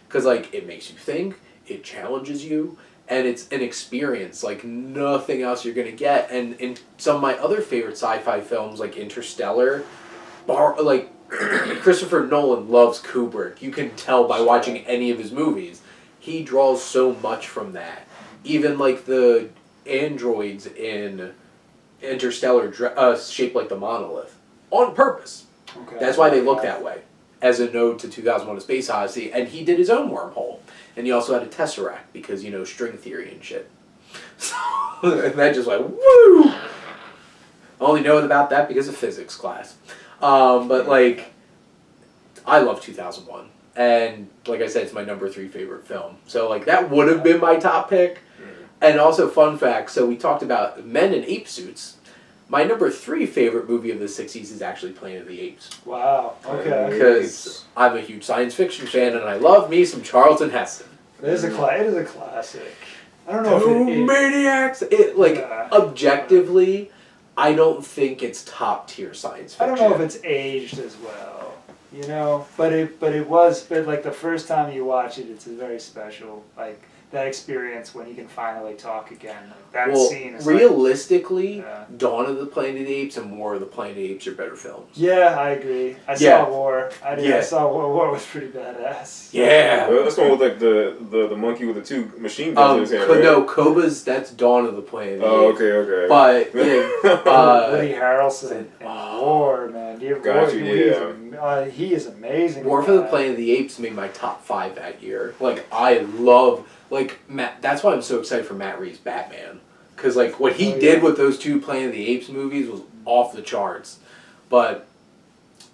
because like it makes you think, it challenges you, and it's an experience like nothing else you're gonna get. And in some of my other favorite sci-fi films, like Interstellar, like Christopher Nolan loves Kubrick. You can tell by watching any of his movies. He draws so much from that. Even like the androids in Interstellar shaped like the monolith on purpose. Okay. That's why they look that way, as a node to 2001: A Space Odyssey. And he did his own wormhole, and he also had a tesseract because string theory and shit. So and that just went woo. I only know about that because of physics class. But like, I love 2001, and like I said, it's my number 3 favorite film. So like that would have been my top pick. And also, fun fact, so we talked about men in ape suits. My number 3 favorite movie of the 60s is actually Planet of the Apes. Wow. Okay. Because I'm a huge science fiction fan, and I love me some Charlton Heston. It is a classic. I don't know if it Maniacs! Objectively, I don't think it's top tier science I fiction. don't know if it's aged as well, but it was like the first time you watch it, it's a very special, like that experience when you can finally talk again. Like, that scene is realistically, like, Dawn of the Planet of the Apes and War of the Planet of the Apes are better films. Yeah, I agree. I saw War. I saw War. War was pretty badass. Yeah. That's the one with like the monkey with the 2 machine guns in his hand, right? No, Koba's, that's Dawn of the Planet of the Oh, Apes. okay. But Woody Harrelson in War, man. He is amazing. War for the Planet of the Apes made my top 5 that year. Like, I love, like, Matt, that's why I'm so excited for Matt Reeves' Batman. Because, like, what he did with those 2 Planet of the Apes movies was off the charts. But,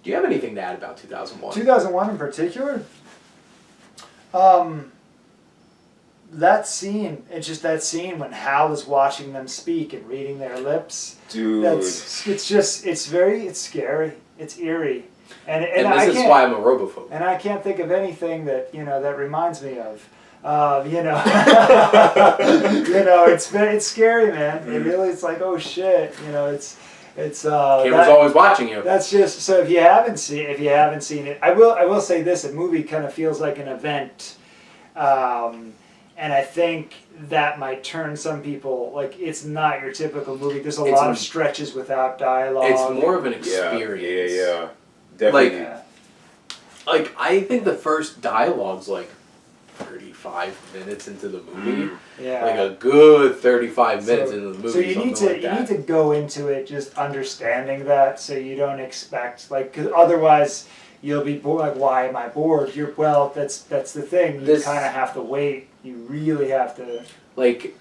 do you have anything to add about 2001? 2001 in particular? That scene, it's just that scene when Hal is watching them speak and reading their lips. Dude. It's scary. It's eerie. And this is why I'm a robophobe. And I can't think of anything that, that reminds me of. It's scary, man. It really, it's like, oh shit, it's Camera's always watching you. That's just, so if you haven't seen it, I will say this, a movie kind of feels like an event, and I think that might turn some people, like, it's not your typical movie. There's a lot of stretches without dialogue. It's more of an experience. Yeah. Definitely. Like, I think the first dialogue's like 35 minutes into the movie. Yeah. Like a good 35 minutes into the movie. So you need to go into it just understanding that, so you don't expect, like, cause otherwise you'll be bored. Like, why am I bored? That's the thing. You kind of have to wait. You really have to. Like,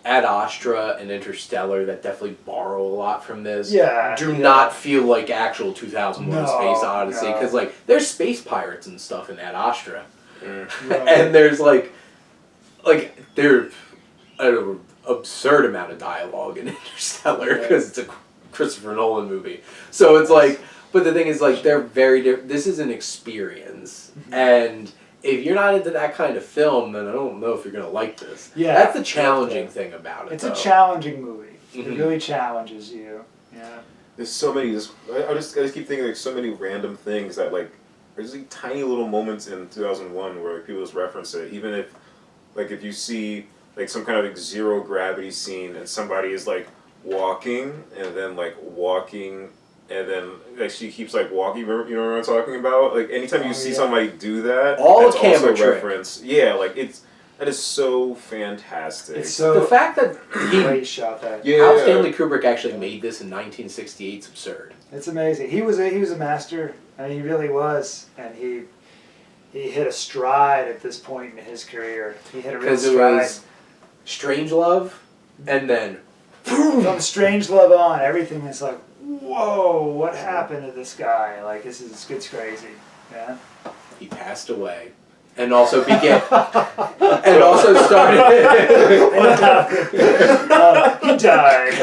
Ad Astra and Interstellar, that definitely borrow a lot from this. Yeah. Do not feel like actual 2001: Space Odyssey, because like there's space pirates and stuff in Ad Astra. Right. And there's like there's an absurd amount of dialogue in Interstellar because it's a Christopher Nolan movie. So it's like, but the thing is, like, they're very different. This is an experience, and if you're not into that kind of film, then I don't know if you're gonna like this. Yeah, that's the challenging thing about it. It's though. a challenging movie. Mhm. It really challenges you. Yeah. There's so many. I just keep thinking there's so many random things that like there's like tiny little moments in 2001 where like, people just reference it. Even if like if you see like some kind of like zero gravity scene and somebody is like walking and then like walking and then like she keeps like walking. You know what I'm talking about? Like anytime you see somebody do that, all that's camera also trick. reference. Yeah, like that is so fantastic. It's so The fact that great shot that. how Stanley Kubrick actually made this in 1968 is absurd. It's amazing. He was a master. I mean, he really was, and he hit a stride at this point in his career. He hit a real Because it stride. was Strangelove, and then From Strangelove on, everything is like, whoa, what happened to this guy? Like, it's crazy. Yeah. he passed away, and also began, and also started. He died.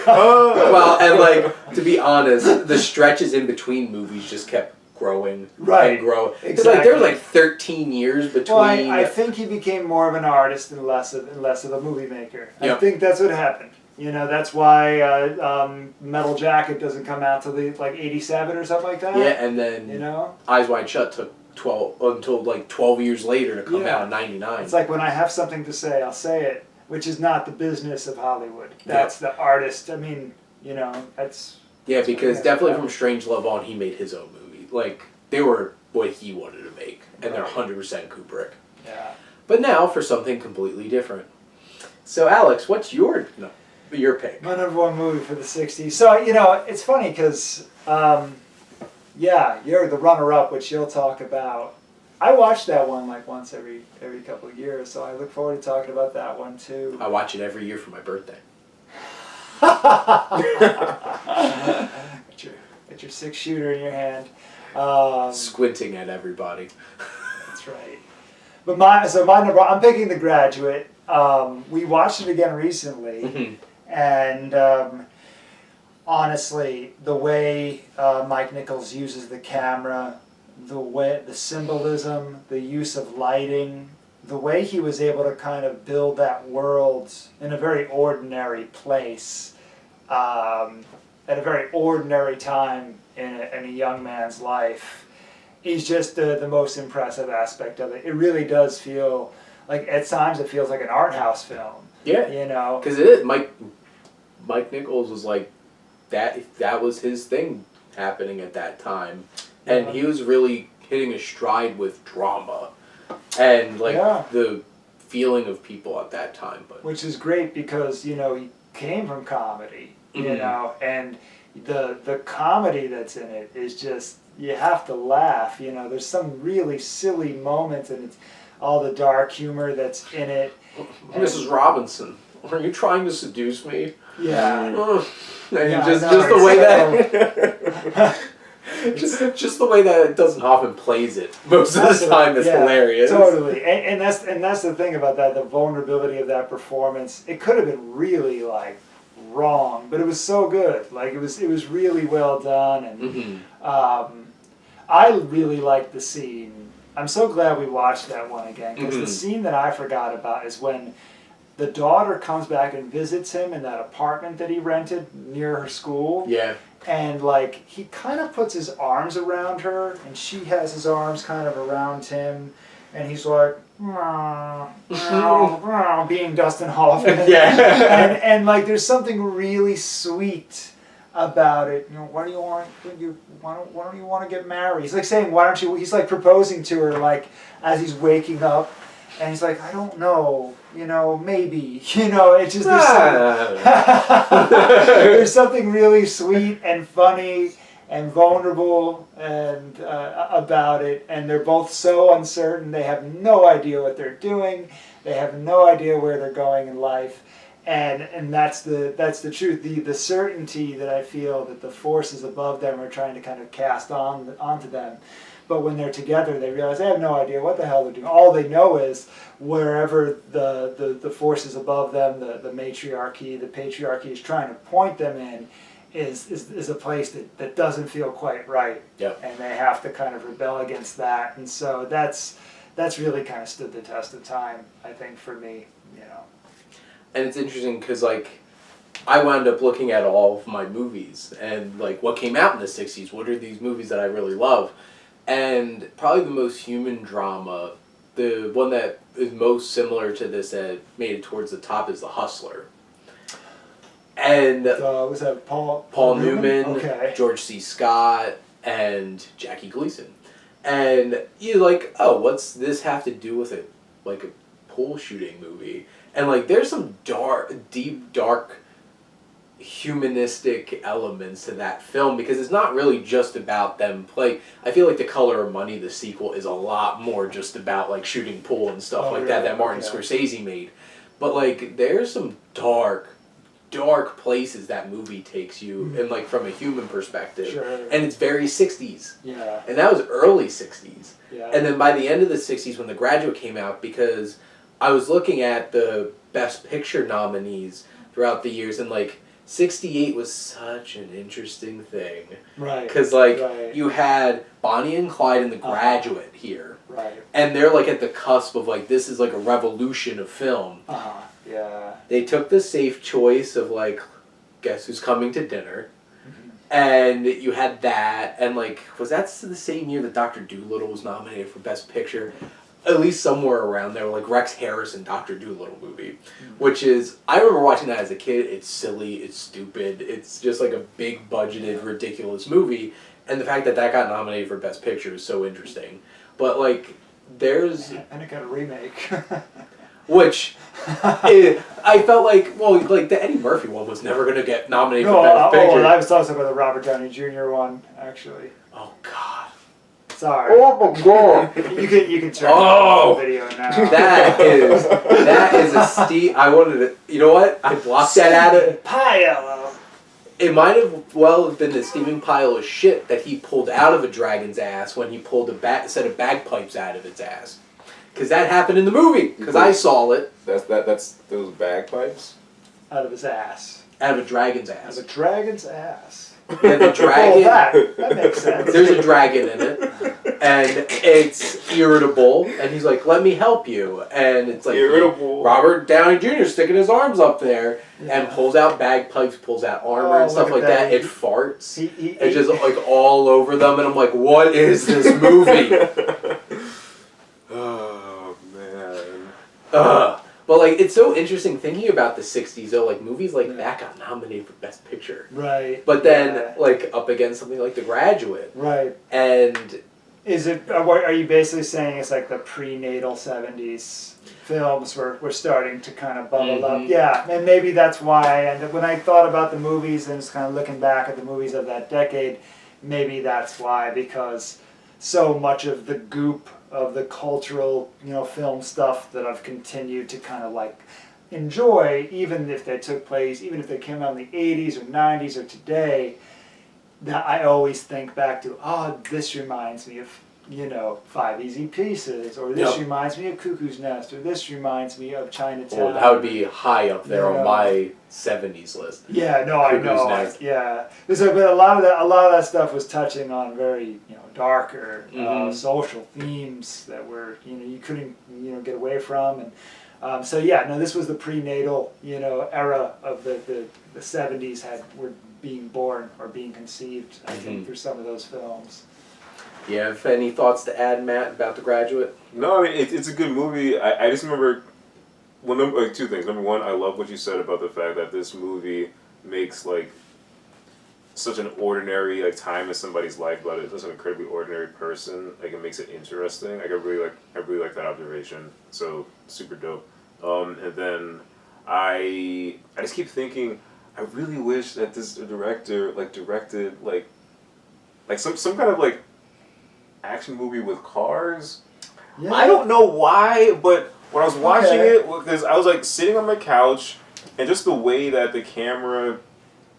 Well, and like to be honest, the stretches in between movies just kept growing Right. and growing. Because like there was like 13 years between. Well, I think he became more of an artist and less of a movie maker. I Yep. think that's what happened. You know, that's why Metal Jacket doesn't come out till like '87 or something like that. Yeah, and then You know, Eyes Wide Shut took 12 years later to come Yeah. out in '99. it's like when I have something to say, I'll say it, which is not the business of Hollywood. That's the artist. I mean, you know, that's. Yeah, because Yeah. definitely from Strangelove on, he made his own movie. Like they were what he wanted to make, and they're 100% Kubrick. Yeah. But now for something completely different. So Alex, what's your pick? My number one movie for the '60s. So, you know, it's funny because, you're the runner-up, which you'll talk about. I watch that one like once every couple of years, so I look forward to talking about that one too. I watch it every year for my birthday. Get your 6-shooter in your hand. Squinting at everybody. That's right. But my number, I'm picking The Graduate. We watched it again recently. And honestly, the way Mike Nichols uses the camera, the symbolism, the use of lighting, the way he was able to kind of build that world in a very ordinary place, at a very ordinary time in a young man's life, is just the most impressive aspect of it. It really does feel like, at times, it feels like an art house film. Yeah. You know? Because it is. Mike Nichols was like, that was his thing happening at that time. And he was really hitting a stride with drama and like the feeling of people at that time. But which is great because, you know, he came from comedy, you know, and the comedy that's in it is just, you have to laugh, you know. There's some really silly moments, and it's all the dark humor that's in it. Mrs. Robinson, are you trying to seduce me? Yeah. And just the way that just the way that Dustin Hoffman plays it most of the time is hilarious. Totally, and that's the thing about that, the vulnerability of that performance. It could have been really like wrong, but it was so good. Like it was really well done, and I really liked the scene. I'm so glad we watched that one again, because the scene that I forgot about is when the daughter comes back and visits him in that apartment that he rented near her school. Yeah. And like he kind of puts his arms around her, and she has his arms kind of around him, and he's like, being Dustin Hoffman. Yeah. and like there's something really sweet about it. You know, why don't you want to get married? He's like saying, why don't you? He's like proposing to her, like as he's waking up, and he's like, I don't know, you know, maybe, you know. It's just there's something really sweet and funny and vulnerable and about it, and they're both so uncertain. They have no idea what they're doing. They have no idea where they're going in life. And that's the truth. The certainty that I feel that the forces above them are trying to kind of cast onto them. but when they're together, they realize they have no idea what the hell they're doing. All they know is wherever the forces above them, the matriarchy, the patriarchy is trying to point them in, is a place that doesn't feel quite right. Yep. And they have to kind of rebel against that. And so that's really kind of stood the test of time, I think, for me, you know. And it's interesting because, like, I wound up looking at all of my movies and, like, what came out in the 60s. What are these movies that I really love? And probably the most human drama, the one that is most similar to this that made it towards the top is The Hustler. And Was that Paul Newman, okay. George C. Scott, and Jackie Gleason. And you're like, oh, what's this have to do with it? Like a pool shooting movie. And, like, there's some deep, dark, humanistic elements to that film because it's not really just about them play. I feel like The Color of Money, the sequel, is a lot more just about, like, shooting pool and stuff like really? that Martin Scorsese made. But, like, there's some dark places that movie takes you and, like, from a human perspective. Sure. And it's very 60s. Yeah. And that was early 60s. Yeah. And then by the end of the 60s when The Graduate came out, because I was looking at the Best Picture nominees throughout the years, and, like, 68 was such an interesting thing. Right. Because, like, right. you had Bonnie and Clyde and The Graduate here. Right. And they're, like, at the cusp of, like, this is, like, a revolution of film. Uh-huh. Yeah. They took the safe choice of, like, Guess Who's Coming to Dinner. And you had that, and, like, was that the same year that Dr. Dolittle was nominated for Best Picture? At least somewhere around there, like Rex Harrison, Dr. Dolittle movie. Which is, I remember watching that as a kid. It's silly, it's stupid, it's just like a big budgeted, ridiculous movie. And the fact that that got nominated for Best Picture is so interesting. But, like, there's... And it got a remake. Which, I felt like, well, like, the Eddie Murphy one was never going to get nominated for Best Picture. I was talking about the Robert Downey Jr. one, actually. Oh, God. Sorry. Oh, my God. You can turn off the video now. That is a Steve, I wanted to, you know what? I blocked that out of... Pile. It might have well have been the steaming pile of shit that he pulled out of a dragon's ass when he pulled a set of bagpipes out of its ass. Because that happened in the movie. Because I saw it. That's those bagpipes? Out of his ass. Out of a dragon's Out ass. of a dragon's ass. Yeah, the dragon. That makes sense. There's a dragon in it. And it's irritable. And he's like, let me help you. And it's like Irritable. Robert Downey Jr. sticking his arms up there. Yeah. And pulls out bagpipes, pulls out armor and stuff look like at that. that. It farts. He It's just like all over them. And I'm like, what is this movie? Oh, man. But, like, it's so interesting thinking about the 60s, though. Like, movies like that got nominated for Best Picture. Right. But then, yeah. like, up against something like The Graduate. Right. And... Is it? Are you basically saying it's like the prenatal 70s films were starting to kind of bubble up? Yeah, and maybe that's why. And when I thought about the movies and just kind of looking back at the movies of that decade, maybe that's why, because so much of the goop of the cultural, film stuff that I've continued to kind of like enjoy, even if they took place, even if they came out in the 80s or 90s or today, that I always think back to, this reminds me of, Five Easy Pieces, or this reminds me of Cuckoo's Nest, or this reminds me of Chinatown. Well, that would be high up there on my 70s list. Yeah, no, I know. Nest. But a lot of that stuff was touching on very, darker social themes that were, you couldn't, get away from, and this was the prenatal, era of the 70s were being born or being conceived, I think, through some of those films. You have any thoughts to add, Matt, about The Graduate? No, I mean, it's a good movie. I just remember two things. Number one, I love what you said about the fact that this movie makes, like, such an ordinary, like, time in somebody's life, but it's such an incredibly ordinary person. Like, it makes it interesting. Like, I really like that observation. So, super dope. And then I just keep thinking, I really wish that this director, like, directed, like some kind of, like, action movie with cars. Yeah. I don't know why, but when I was watching it, because I was, like, sitting on my couch, and just the way that the camera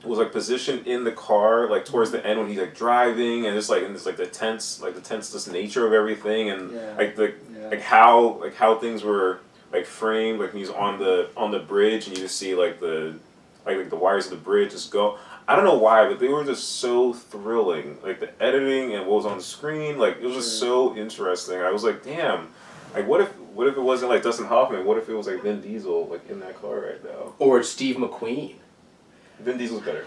was like positioned in the car like towards the end when he's like driving, and it's like the tenseless nature of everything, and like how things were like framed, like he's on the bridge and you just see like the wires of the bridge just go. I don't know why, but they were just so thrilling. Like the editing and what was on the screen, like it was just so interesting. I was like, damn, like what if it wasn't like Dustin Hoffman? What if it was like Vin Diesel like in that car right now? Or Steve McQueen. Vin Diesel's better.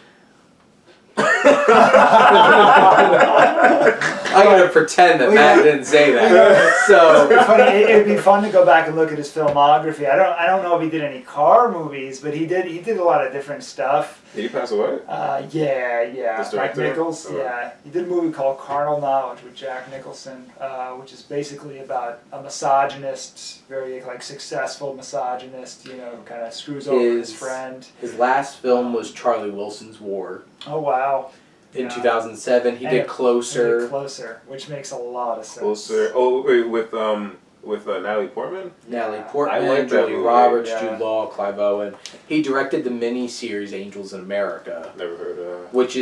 I'm gonna pretend that Matt didn't say that. So it'd be fun to go back and look at his filmography. I don't know if he did any car movies, but he did a lot of different stuff. Did he pass away? Yeah. Mike Nichols. Oh. Yeah, he did a movie called Carnal with Jack Nicholson, which is basically about a misogynist, very like successful misogynist. You know, kind of screws over his friend. His last film was Charlie Wilson's War. Oh wow. In 2007, he did Closer. Closer, which makes a lot of sense. Closer. Oh wait, with Natalie Portman. Natalie Portman, I like that Julia movie. Roberts, Yeah. Jude Law, Clive Owen. He directed the mini-series Angels in America, Never heard of. which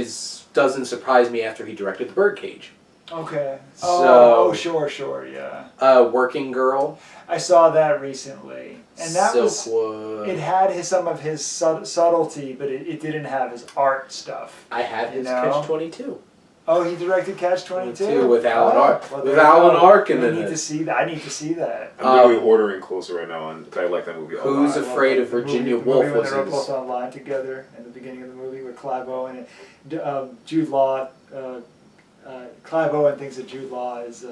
doesn't surprise me after he directed The Birdcage. Okay. So- Sure, yeah. Working Girl, I saw that recently, and that Silkwood. it had some of his subtlety, but it didn't have his art stuff. I have his You know? Catch-22. Oh, he directed Catch-22 with Alan Arkin. Well, With there you Alan go. Arkin I in need it. to see that. I need to see that. I'm literally ordering Closer right now, and I like that movie a lot. Who's Afraid of Virginia The Woolf movie when was they're his... both online together in the beginning of the movie with Clive Owen and Jude Law. Clive Owen thinks that Jude Law is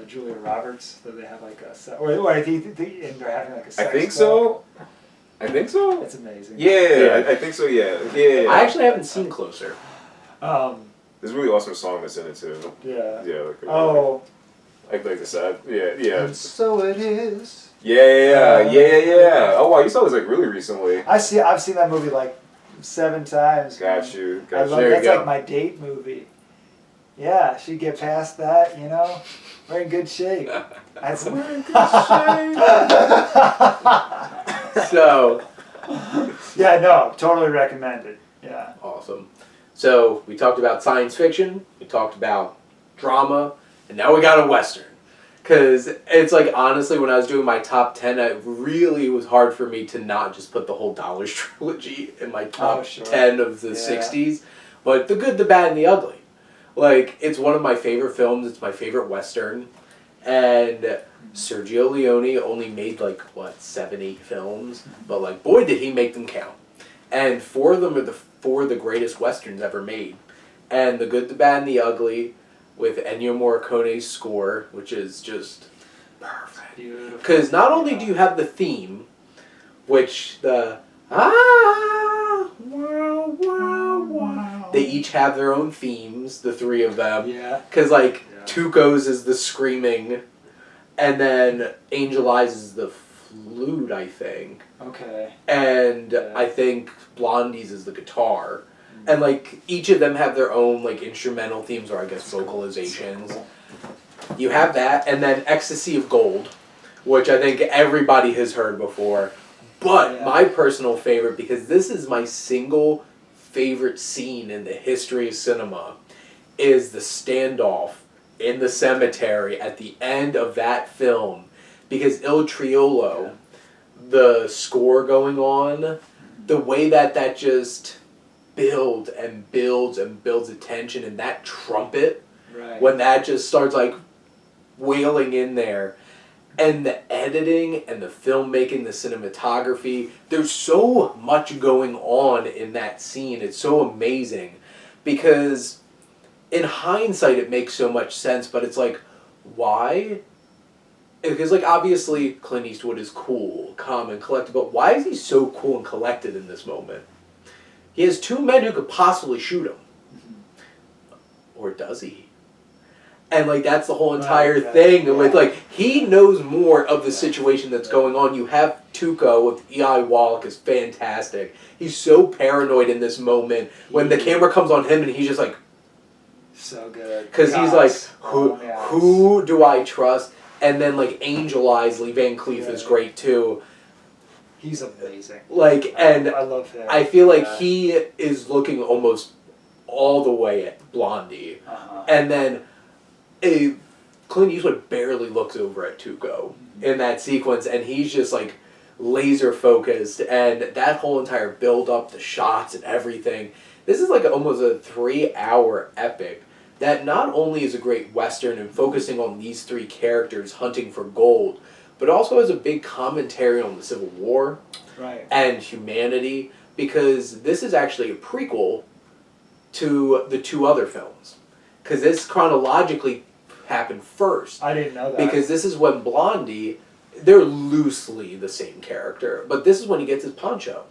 Julia Roberts, so they have like a or I think and they're having like a sex I think talk. so. I think so. It's amazing. Yeah. I think so. Yeah. I actually haven't seen Closer. There's a really awesome song that's in it too. Yeah. Yeah. Oh. Like the sad. Yeah. And so it is. Yeah. Oh wow, you saw this like really recently. I've seen that movie like 7 times. Got you. I love There you that's go. like my date movie. Yeah, she'd get past that, you know. We're in good shape. That's We're in good So, yeah, no, totally recommended. Yeah. awesome. So, we talked about science fiction, we talked about drama, and now we got a Western. Because it's like, honestly, when I was doing my top 10, it really was hard for me to not just put the whole Dollars trilogy in my top 10 of the 60s. But The Good, the Bad, and the Ugly. Like, it's one of my favorite films. It's my favorite Western. And Sergio Leone only made, 7, 8 films? But, boy, did he make them count. And 4 of them are 4 of the greatest Westerns ever made. And The Good, the Bad, and the Ugly, with Ennio Morricone's score, which is just perfect. Beautiful. Because not only do you have the theme, which they each have their own themes, the 3 of them. Yeah. Because, Tuco's is the screaming, and then Angel Eyes is the flute, I think. Okay. And I think Blondie's is the guitar. And, each of them have their own, instrumental themes, or I guess vocalizations. You have that, and then Ecstasy of Gold, which I think everybody has heard before. But my personal favorite, because this is my single favorite scene in the history of cinema, is the standoff in the cemetery at the end of that film. Because Il Triolo, the score going on, the way that just builds and builds and builds attention, and that trumpet, when that just starts wailing in there, and the editing and the filmmaking, the cinematography, there's so much going on in that scene. It's so amazing, because in hindsight it makes so much sense, but it's why? Because obviously Clint Eastwood is cool, calm, and collected, but why is he so cool and collected in this moment? He has 2 men who could possibly shoot him. Or does he? And that's the whole entire thing. Yeah. With he knows more of the situation that's going on. You have Tuco with E.I. Wallach is fantastic. He's so paranoid in this moment when the camera comes on him and he's just so good. because he's who do I trust? And then Angel Eyes, Lee Van Cleef is great too. He's amazing. Like, and I love him. I feel like Yeah. he is looking almost all the way at Blondie. Uh-huh. And then Clint Eastwood barely looks over at Tuco in that sequence, and he's just like laser focused, and that whole entire build up, the shots and everything. This is like almost a 3-hour epic that not only is a great Western and focusing on these three characters hunting for gold, but also has a big commentary on the Civil War Right. and humanity, because this is actually a prequel to the two other films. Because this chronologically happened first. I didn't know that. Because this is when Blondie, they're loosely the same character, but this is when he gets his poncho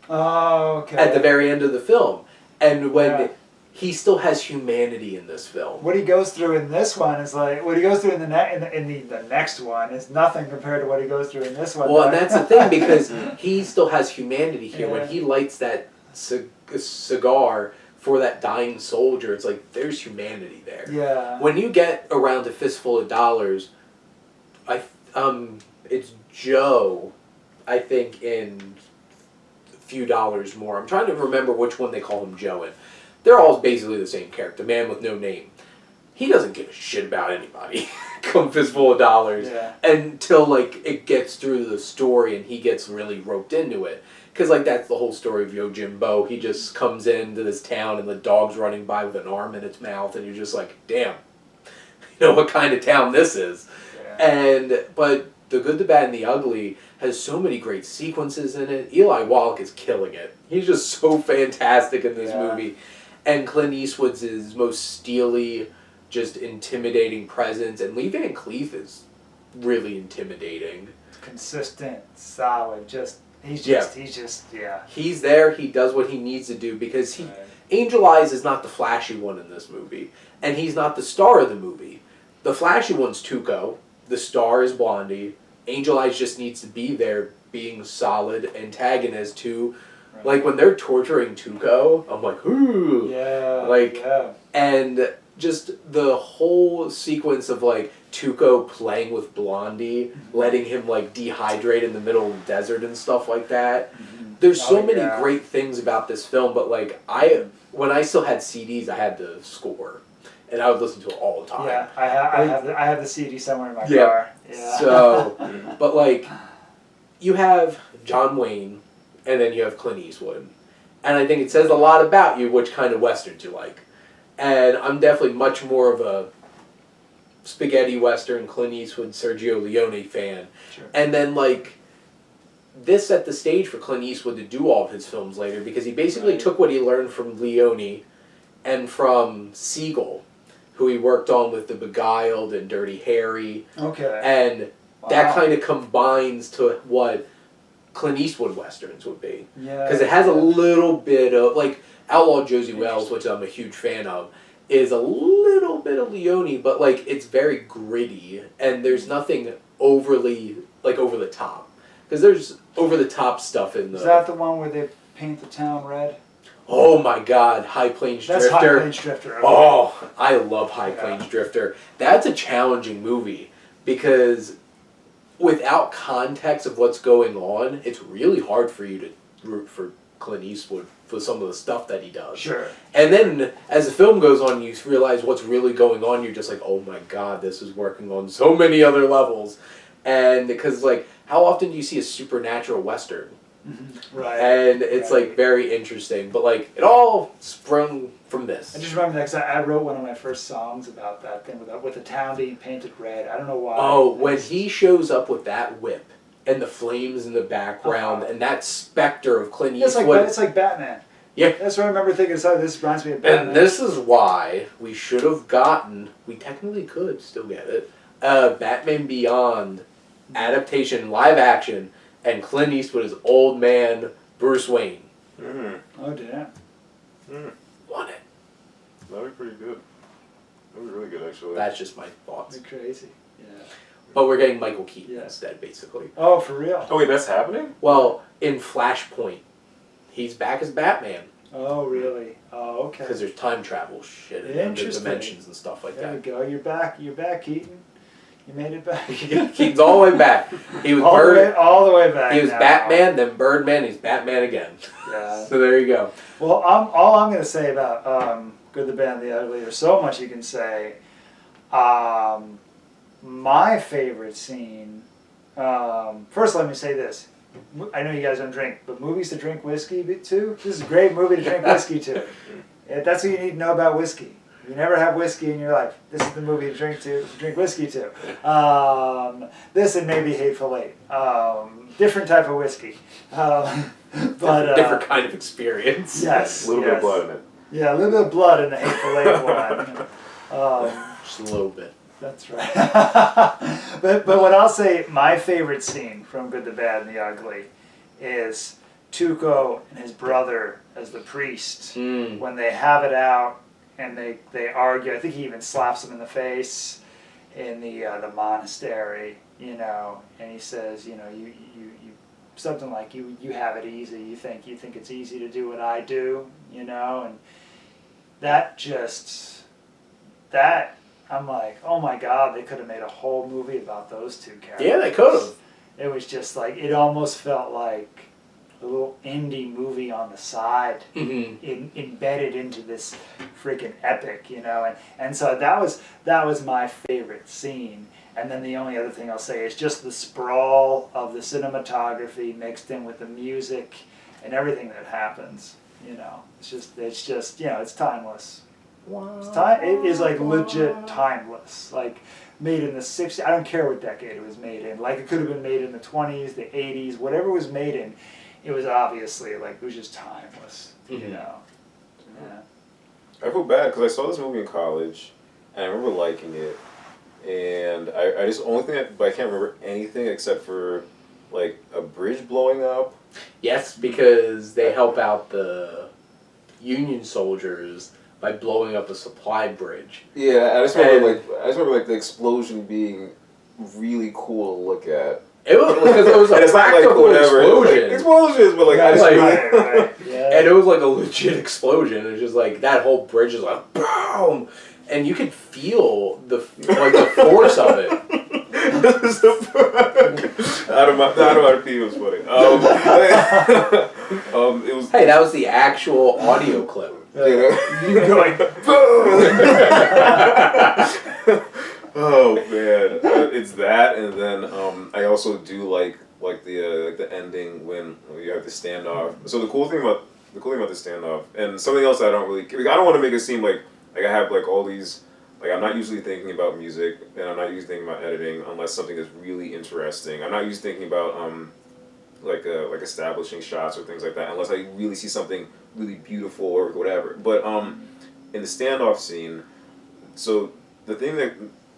Oh, okay. at the very end of the film. And when Yeah. he still has humanity in this film. What he goes through in this one is like what he goes through in the next one is nothing compared to what he goes through in this one. Well, and that's the thing, because he still has humanity here. Yeah. When he lights that cigar for that dying soldier, it's like there's humanity there. Yeah. When you get around a fistful of dollars, it's Joe, I think, in a few dollars more. I'm trying to remember which one they call him Joe in. They're all basically the same character, man with no name. He doesn't give a shit about anybody. Come fistful of dollars. Yeah. Until, like, it gets through the story and he gets really roped into it. Because, like, that's the whole story of Yojimbo. He just comes into this town and the dog's running by with an arm in its mouth, and you're just like, damn, you know what kind of town this is. Yeah. But The Good, the Bad, and the Ugly has so many great sequences in it. Eli Wallach is killing it. He's just so fantastic in this movie. And Clint Eastwood's his most steely, just intimidating presence. And Lee Van Cleef is really intimidating. Consistent, solid, he's there, he does what he needs to do, because Right. Angel Eyes is not the flashy one in this movie. And he's not the star of the movie. The flashy one's Tuco. The star is Blondie. Angel Eyes just needs to be there, being solid antagonist to, Right. like, when they're torturing Tuco, I'm like, ooh. Yeah. Like, yeah. and just the whole sequence of, like, Tuco playing with Blondie, letting him, like, dehydrate in the middle of the desert and stuff like that. Mhm. There's so Oh, many yeah. great things about this film, but, like, when I still had CDs, I had the score. And I would listen to it all the time. Yeah, I have the CD somewhere in my Yeah. car. Yeah. So, but like, you have John Wayne, and then you have Clint Eastwood. And I think it says a lot about you which kind of westerns you like. And I'm definitely much more of a spaghetti western, Clint Eastwood, Sergio Leone fan. Sure. And then, like, this set the stage for Clint Eastwood to do all of his films later, because he basically Right. took what he learned from Leone and from Siegel, who he worked on with The Beguiled and Dirty Harry, Okay. and that kind of combines to what Clint Eastwood westerns would be. Yeah. Because it has a little bit of, like, Outlaw Josie Wells, which I'm a huge fan of, is a little bit of Leone, but, like, it's very gritty, and there's nothing overly, like, over the top. Because there's over the top stuff in the... Is that the one where they paint the town red? Oh my god, High Plains That's Drifter. High Plains Drifter. Okay. Oh, I love High Plains Drifter. That's a challenging movie, because without context of what's going on, it's really hard for you to root for Clint Eastwood for some of the stuff that he does. Sure. And then, as the film goes on, you realize what's really going on. You're just like, oh my god, this is working on so many other levels. And because, like, how often do you see a supernatural western? Right. And it's, like, very interesting. But, like, it all sprung from this. I just remember that 'cause I wrote one of my first songs about that thing with the town being painted red. I don't know why. Oh, when he shows up with that whip and the flames in the background and that specter of Clint Eastwood. It's like Batman. Yeah. That's what I remember thinking. So this reminds me of Batman. And this is why we should have gotten, we technically could still get it, Batman Beyond adaptation, live action, and Clint Eastwood is old man Bruce Wayne. Oh, damn. Want it. That'd be pretty good. That'd be really good, actually. That's just my thoughts. That's crazy. Yeah. But we're getting Michael Keaton Yeah. instead, basically. Oh, for real? Oh, wait, that's happening? Well, in Flashpoint, he's back as Batman. Oh, really? Oh, okay. Because there's time travel shit and other Interesting. dimensions and stuff like There we that. go. You're back, Keaton. He made it back. He's all the way back. He was all the way back. He was now. Batman, then Birdman. He's Batman again. Yeah. So there you go. Well, all I'm going to say about Good, the Bad, and the Ugly, there's so much you can say. My favorite scene, first let me say this. I know you guys don't drink, but movies to drink whiskey to, this is a great movie to drink whiskey to. That's what you need to know about whiskey. You never have whiskey in your life. This is the movie to drink whiskey to. This and maybe Hateful Eight. Different type of whiskey. But different kind of experience. Yes. A little bit of blood in it. Yeah, a little bit of blood in the Hateful Eight one. Just a little bit. That's right. but what I'll say, my favorite scene from Good, the Bad, and the Ugly is Tuco and his brother as the priest when they have it out and they argue. I think he even slaps him in the face in the monastery, you know, and he says, you know, you something like you have it easy. You think it's easy to do what I do, you know, and that I'm like, oh my God, they could have made a whole movie about those two characters. Yeah, they could have. It was just like, it almost felt like a little indie movie on the side, embedded into this freaking epic, you know, and so that was my favorite scene. And then the only other thing I'll say is just the sprawl of the cinematography mixed in with the music and everything that happens, you know. It's just you know, it's timeless. It is like legit timeless. Like made in the 60s. I don't care what decade it was made in. Like it could have been made in the 20s, the 80s, whatever it was made in. It was obviously like it was just timeless. You know. Yeah. I feel bad because I saw this movie in college, and I remember liking it, and I just only thing, but I can't remember anything except for like a bridge blowing up. Yes, because they help out the Union soldiers by blowing up a supply bridge. Yeah, I just remember the explosion being really cool to look at. It was because it was a practical explosion. Explosions, but like I just Right. Yeah. And it was like a legit explosion. It was just like that whole bridge is like boom, and you could feel the force of it. out of my pee was funny. It was. Hey, that was the actual audio clip. You going boom? Oh man, it's that, and then I also do like the ending when you have the standoff. So the cool thing about the standoff, and something else I don't really, I don't want to make it seem like I have like all these, like I'm not usually thinking about music, and I'm not usually thinking about editing unless something is really interesting. I'm not usually thinking about like establishing shots or things like that unless I really see something really beautiful or whatever. But in the standoff scene, so the thing that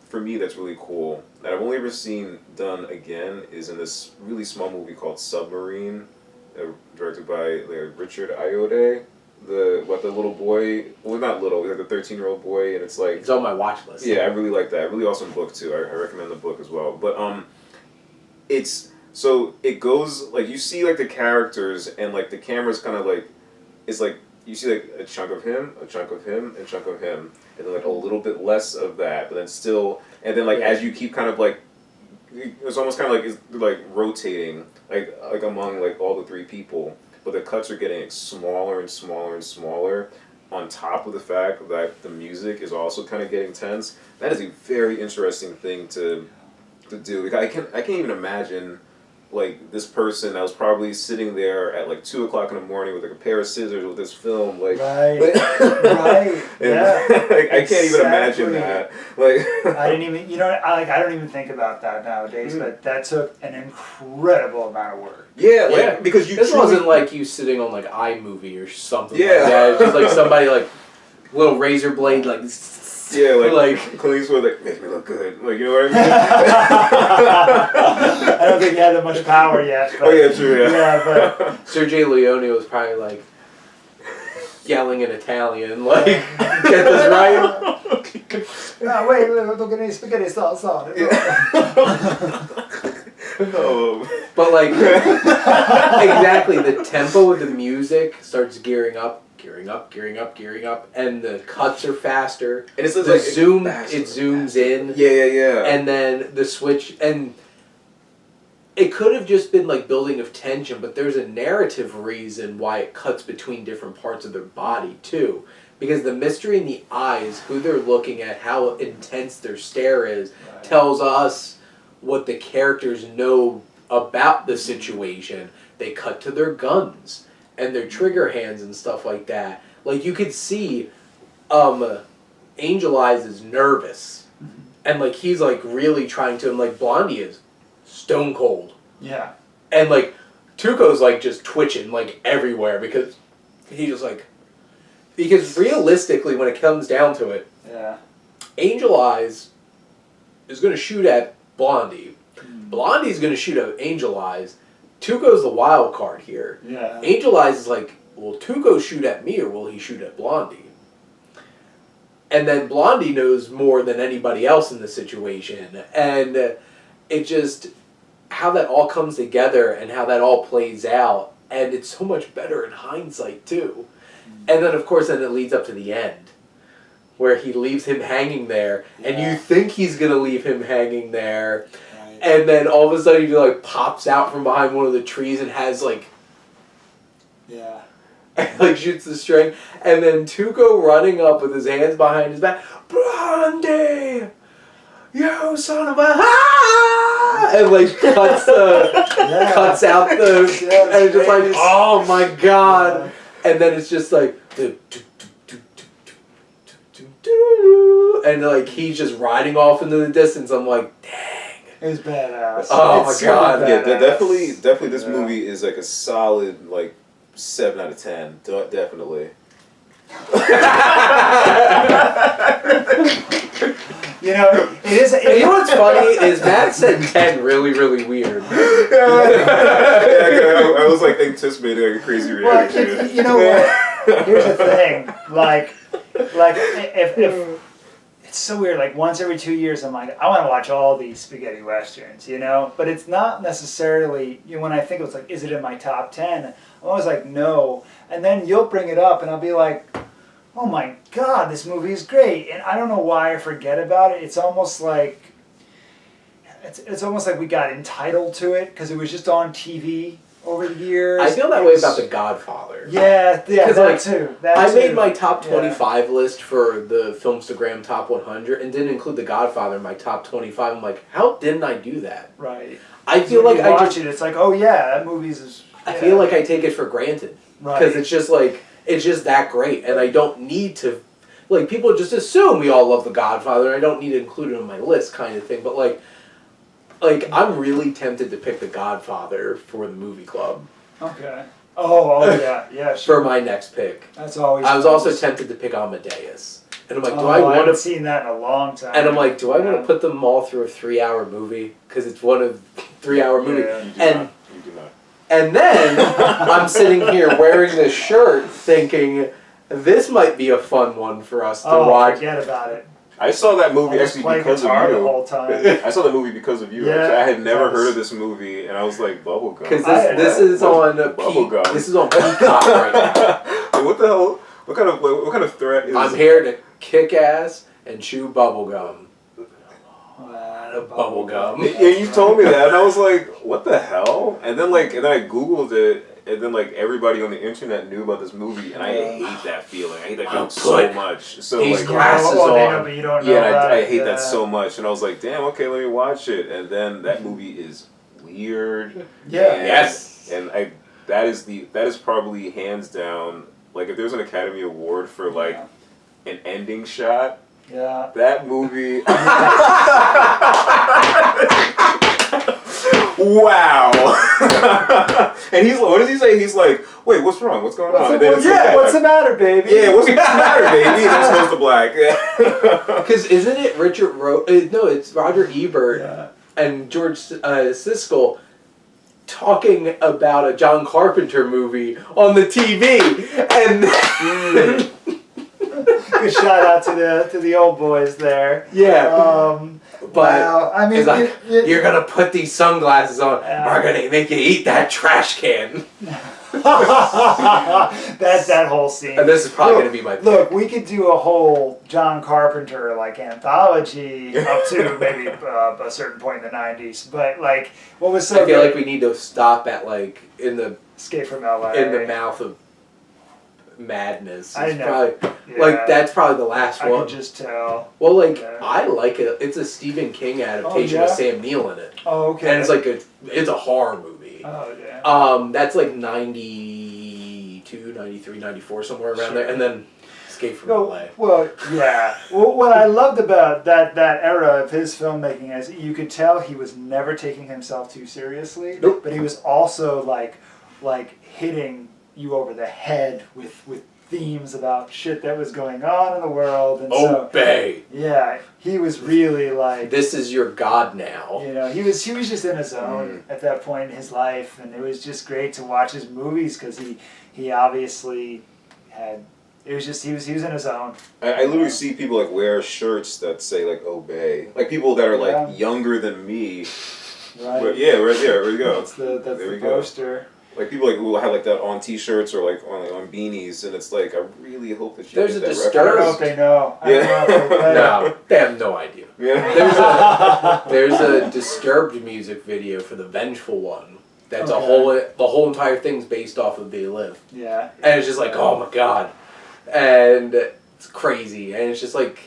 for me that's really cool that I've only ever seen done again is in this really small movie called Submarine, directed by Richard Ayoade. The little boy, well not little, he's like the 13-year-old boy, and it's like It's on my watch list. yeah, I really like that. Really awesome book too. I recommend the book as well. But it's so it goes like you see like the characters and like the camera's kind of like it's like you see like a chunk of him, a chunk of him, and a chunk of him, and then like a little bit less of that, but then still, and then like as you keep kind of like it's almost kind of like it's like rotating like among like all the three people, but the cuts are getting smaller and smaller and smaller. On top of the fact that the music is also kind of getting tense, that is a very interesting thing to do. Like, I can't even imagine like this person that was probably sitting there at like 2:00 in the morning with like a pair of scissors with this film, like Right. Yeah. Like, I can't even imagine that. Like I didn't even, you know, I don't even think about that nowadays. But that took an incredible amount of work. yeah, because you This truly- wasn't like you sitting on like iMovie or something Yeah. like that. It's just like somebody like little razor blade like yeah, like like Clint Eastwood, like make me look good, like you know what I mean? I don't think he had that much power yet. But, Oh yeah, true. Yeah, but Sergio Leone was probably like yelling in Italian, like get this right. no, wait, look at these spaghetti sauce on it. But like exactly the tempo of the music starts gearing up gearing up, and the cuts are faster. And it's The like zoom, faster, it zooms in. Yeah. And then the switch, and it could have just been like building of tension, but there's a narrative reason why it cuts between different parts of their body too. Because the mystery in the eyes, who they're looking at, how intense their stare is, tells us what the characters know about the situation. They cut to their guns and their trigger hands and stuff like that. Like, you could see Angel Eyes is nervous. And, like, he's, like, really trying to, and, like, Blondie is stone cold. Yeah. And, like, Tuco's, like, just twitching, like, everywhere because he's just, like... Because realistically, when it comes down to it, Angel Eyes is going to shoot at Blondie. Blondie's going to shoot at Angel Eyes. Tuco's the wild card here. Yeah. Angel Eyes is like, will Tuco shoot at me or will he shoot at Blondie? And then Blondie knows more than anybody else in the situation. And it just, how that all comes together and how that all plays out. And it's so much better in hindsight, too. And then, of course, then it leads up to the end, where he leaves him hanging there, and you think he's going to leave him hanging there, and then all of a sudden he, like, pops out from behind one of the trees and has, like... Yeah. like, shoots the string, and then Tuco running up with his hands behind his back, Blondie! You son of a... Ah! And, like, cuts out the... and it's just like, oh, my God! Yeah. And then it's just like, and like he's just riding off into the distance. I'm like, dang. It was badass. Oh my God. Yeah, definitely this movie is like a solid, like, 7 out of 10. Definitely. You know, it is. You know what's funny is Matt said 10 really, really weird. I was like anticipating like a crazy reaction. Well, you know what? Here's the thing. Like if it's so weird. Like once every 2 years, I'm like, I want to watch all these spaghetti westerns, you know. But it's not necessarily. You know, when I think it's like, is it in my top 10? I'm always like, no. And then you'll bring it up, and I'll be like, oh my God, this movie is great. And I don't know why I forget about it. It's almost like it's almost like we got entitled to it because it was just on TV over the years. I feel that way about The Godfather. Yeah, that like, too. I made my top 25 list for the Filmstagram Top 100 and didn't include The Godfather in my top 25. I'm like, how didn't I do that? Right. I feel like I watch it. It's like, oh yeah, that movie's. I feel like I take it for granted because it's just like. It's just that great, and I don't need to, like, people just assume we all love The Godfather, and I don't need to include it on my list kind of thing, but, like I'm really tempted to pick The Godfather for the movie club. Okay. Oh yeah, sure. For my next pick. That's always I was also tempted to pick Amadeus. And I'm like, do I want to... I haven't seen that in a long time. And I'm like, do I want to put them all through a 3-hour movie? Because it's one of 3-hour movie. Yeah, you do not. And then I'm sitting here wearing this shirt thinking, this might be a fun one for us to watch. Forget about it. I saw that movie actually because of you. The whole time. I saw the movie because of you. Yeah, actually. I had never heard of this movie, and I was like, bubblegum. Because this is on Peacock. This is on Peacock right now. What the hell? What kind of threat is? I'm here to kick ass and chew bubblegum. Bubblegum. Yeah, you told me that, and I was like, "What the hell?" And then I Googled it, and then everybody on the internet knew about this movie, and I hate that feeling. I hate that feeling so much. So these glasses on. But you don't know I hate that so much, and I was like, "Damn, okay, let me watch it." And then that movie is weird. Yeah. Yes. And that is probably hands down. Like if there's an Academy Award for an ending shot. Yeah. That movie. Wow. And what does he say? He's like, wait, what's wrong? What's going on? What's the matter, baby? Yeah, what's the matter, baby? And then it goes to black. Because isn't it Richard no, it's Roger Ebert and George Siskel talking about a John Carpenter movie on the TV, and good shout out to the old boys there. Yeah. But wow. I mean, it's like, you're gonna put these sunglasses on. We're gonna make you eat that trash can. that whole scene. And this is probably going to be my pick. Look, we could do a whole John Carpenter like anthology up to maybe a certain point in the '90s. But like, what was so I feel good? like we need to stop at like in the Escape from LA. in the mouth of madness. I It's know. probably, Yeah. like that's probably the last I one. could just tell. Well, like Yeah. I like it. It's a Stephen King adaptation yeah? with Sam Neill in it, Oh, okay. and it's a horror movie. Oh, yeah. That's like 92, 93, 94, somewhere around there, and then Escape from LA. Well, yeah. Well, what I loved about that era of his filmmaking is you could tell he was never taking himself too seriously, Nope. but he was also like hitting you over the head with themes about shit that was going on in the world, and Obey. yeah, he was really like, This is your god now. you know, he was just in his zone at that point in his life, and it was just great to watch his movies because he obviously had. It was just he was in his zone. I literally see people like wear shirts that say like "Obey," like people that are like younger than me. Right. But yeah, right there. Where you go? That's the There we go. poster. Like people like will have like that on T-shirts or like on beanies, and it's like I really hope that you There's get a that I don't know reference. if they know. I Yeah. don't know if they No, they have no idea. Yeah. There's a Disturbed music video for the Vengeful One. That's Okay. the whole entire thing's based off of They Live, Yeah. and it's just like, oh my god, and it's crazy, and it's just like,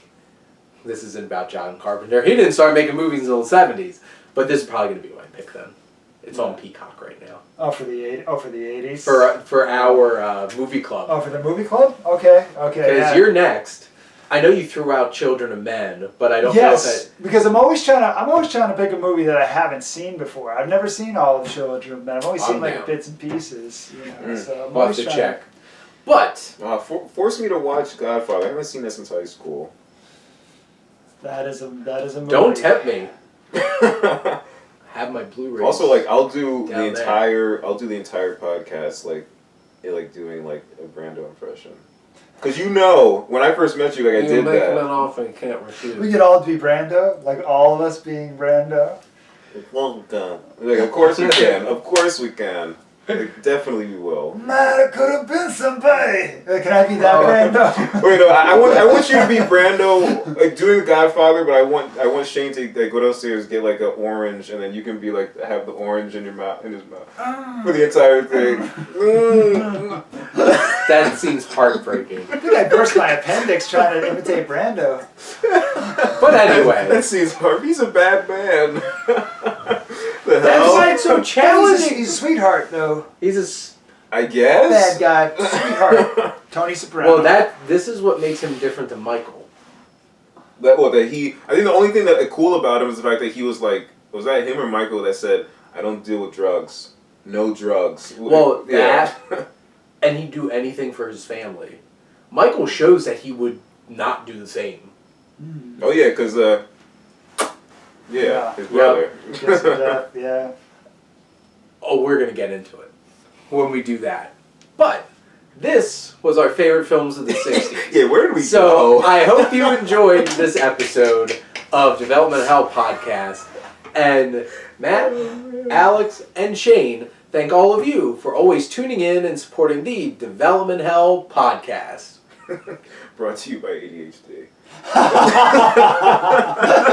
this isn't about John Carpenter. He didn't start making movies until the '70s, but this is probably gonna be my pick then. It's on Peacock right now. Oh, for the 80s. For our movie club. Oh, for the movie club. Okay. Okay. Because Yeah. you're next. I know you threw out Children of Men, but I don't Yes, know if because I'm always trying to pick a movie that I haven't seen before. I've never seen all of Children of Men. I've only seen I'm like down. bits and pieces. You know, so I'm I'll have always to trying check. But Force me to watch Godfather. I haven't seen that since high school. That is a movie. don't tempt me. Have my Blu-ray. Also, like I'll do Down the there. entire podcast like doing like a Brando impression. Cause you know when I first met you, like I did make an that. offer and can't refuse. We could all be Brando, like all of us being Brando. Well done. Like of course we can. Of course we can. Like, definitely we will. Man, it could have been somebody. Can I be that Brando? Wait, no, I want you to be Brando, like doing the Godfather, but I want Shane to like go downstairs, get like an orange, and then you can be like have the orange in his mouth for the entire thing. That seems heartbreaking. I think I burst my appendix trying to imitate Brando. But anyway, That seems hard. He's a bad man. The that's hell? why it's so challenging. He's a sweetheart though. He's a. s- I guess. Bad guy, sweetheart. Tony Soprano. Well, this is what makes him different than Michael. I think the only thing that cool about him is the fact that he was like, was that him or Michael that said, "I don't deal with drugs, no drugs." Well, yeah. that, and he'd do anything for his family. Michael shows that he would not do the same. Oh yeah, because his brother. Because of that, yeah. Oh, we're gonna get into it when we do that. But this was our favorite films of the '60s. Yeah, where did we So go? I hope you enjoyed this episode of Development Hell Podcast. And Matt, Alex, and Shane thank all of you for always tuning in and supporting the Development Hell Podcast. Brought to you by ADHD.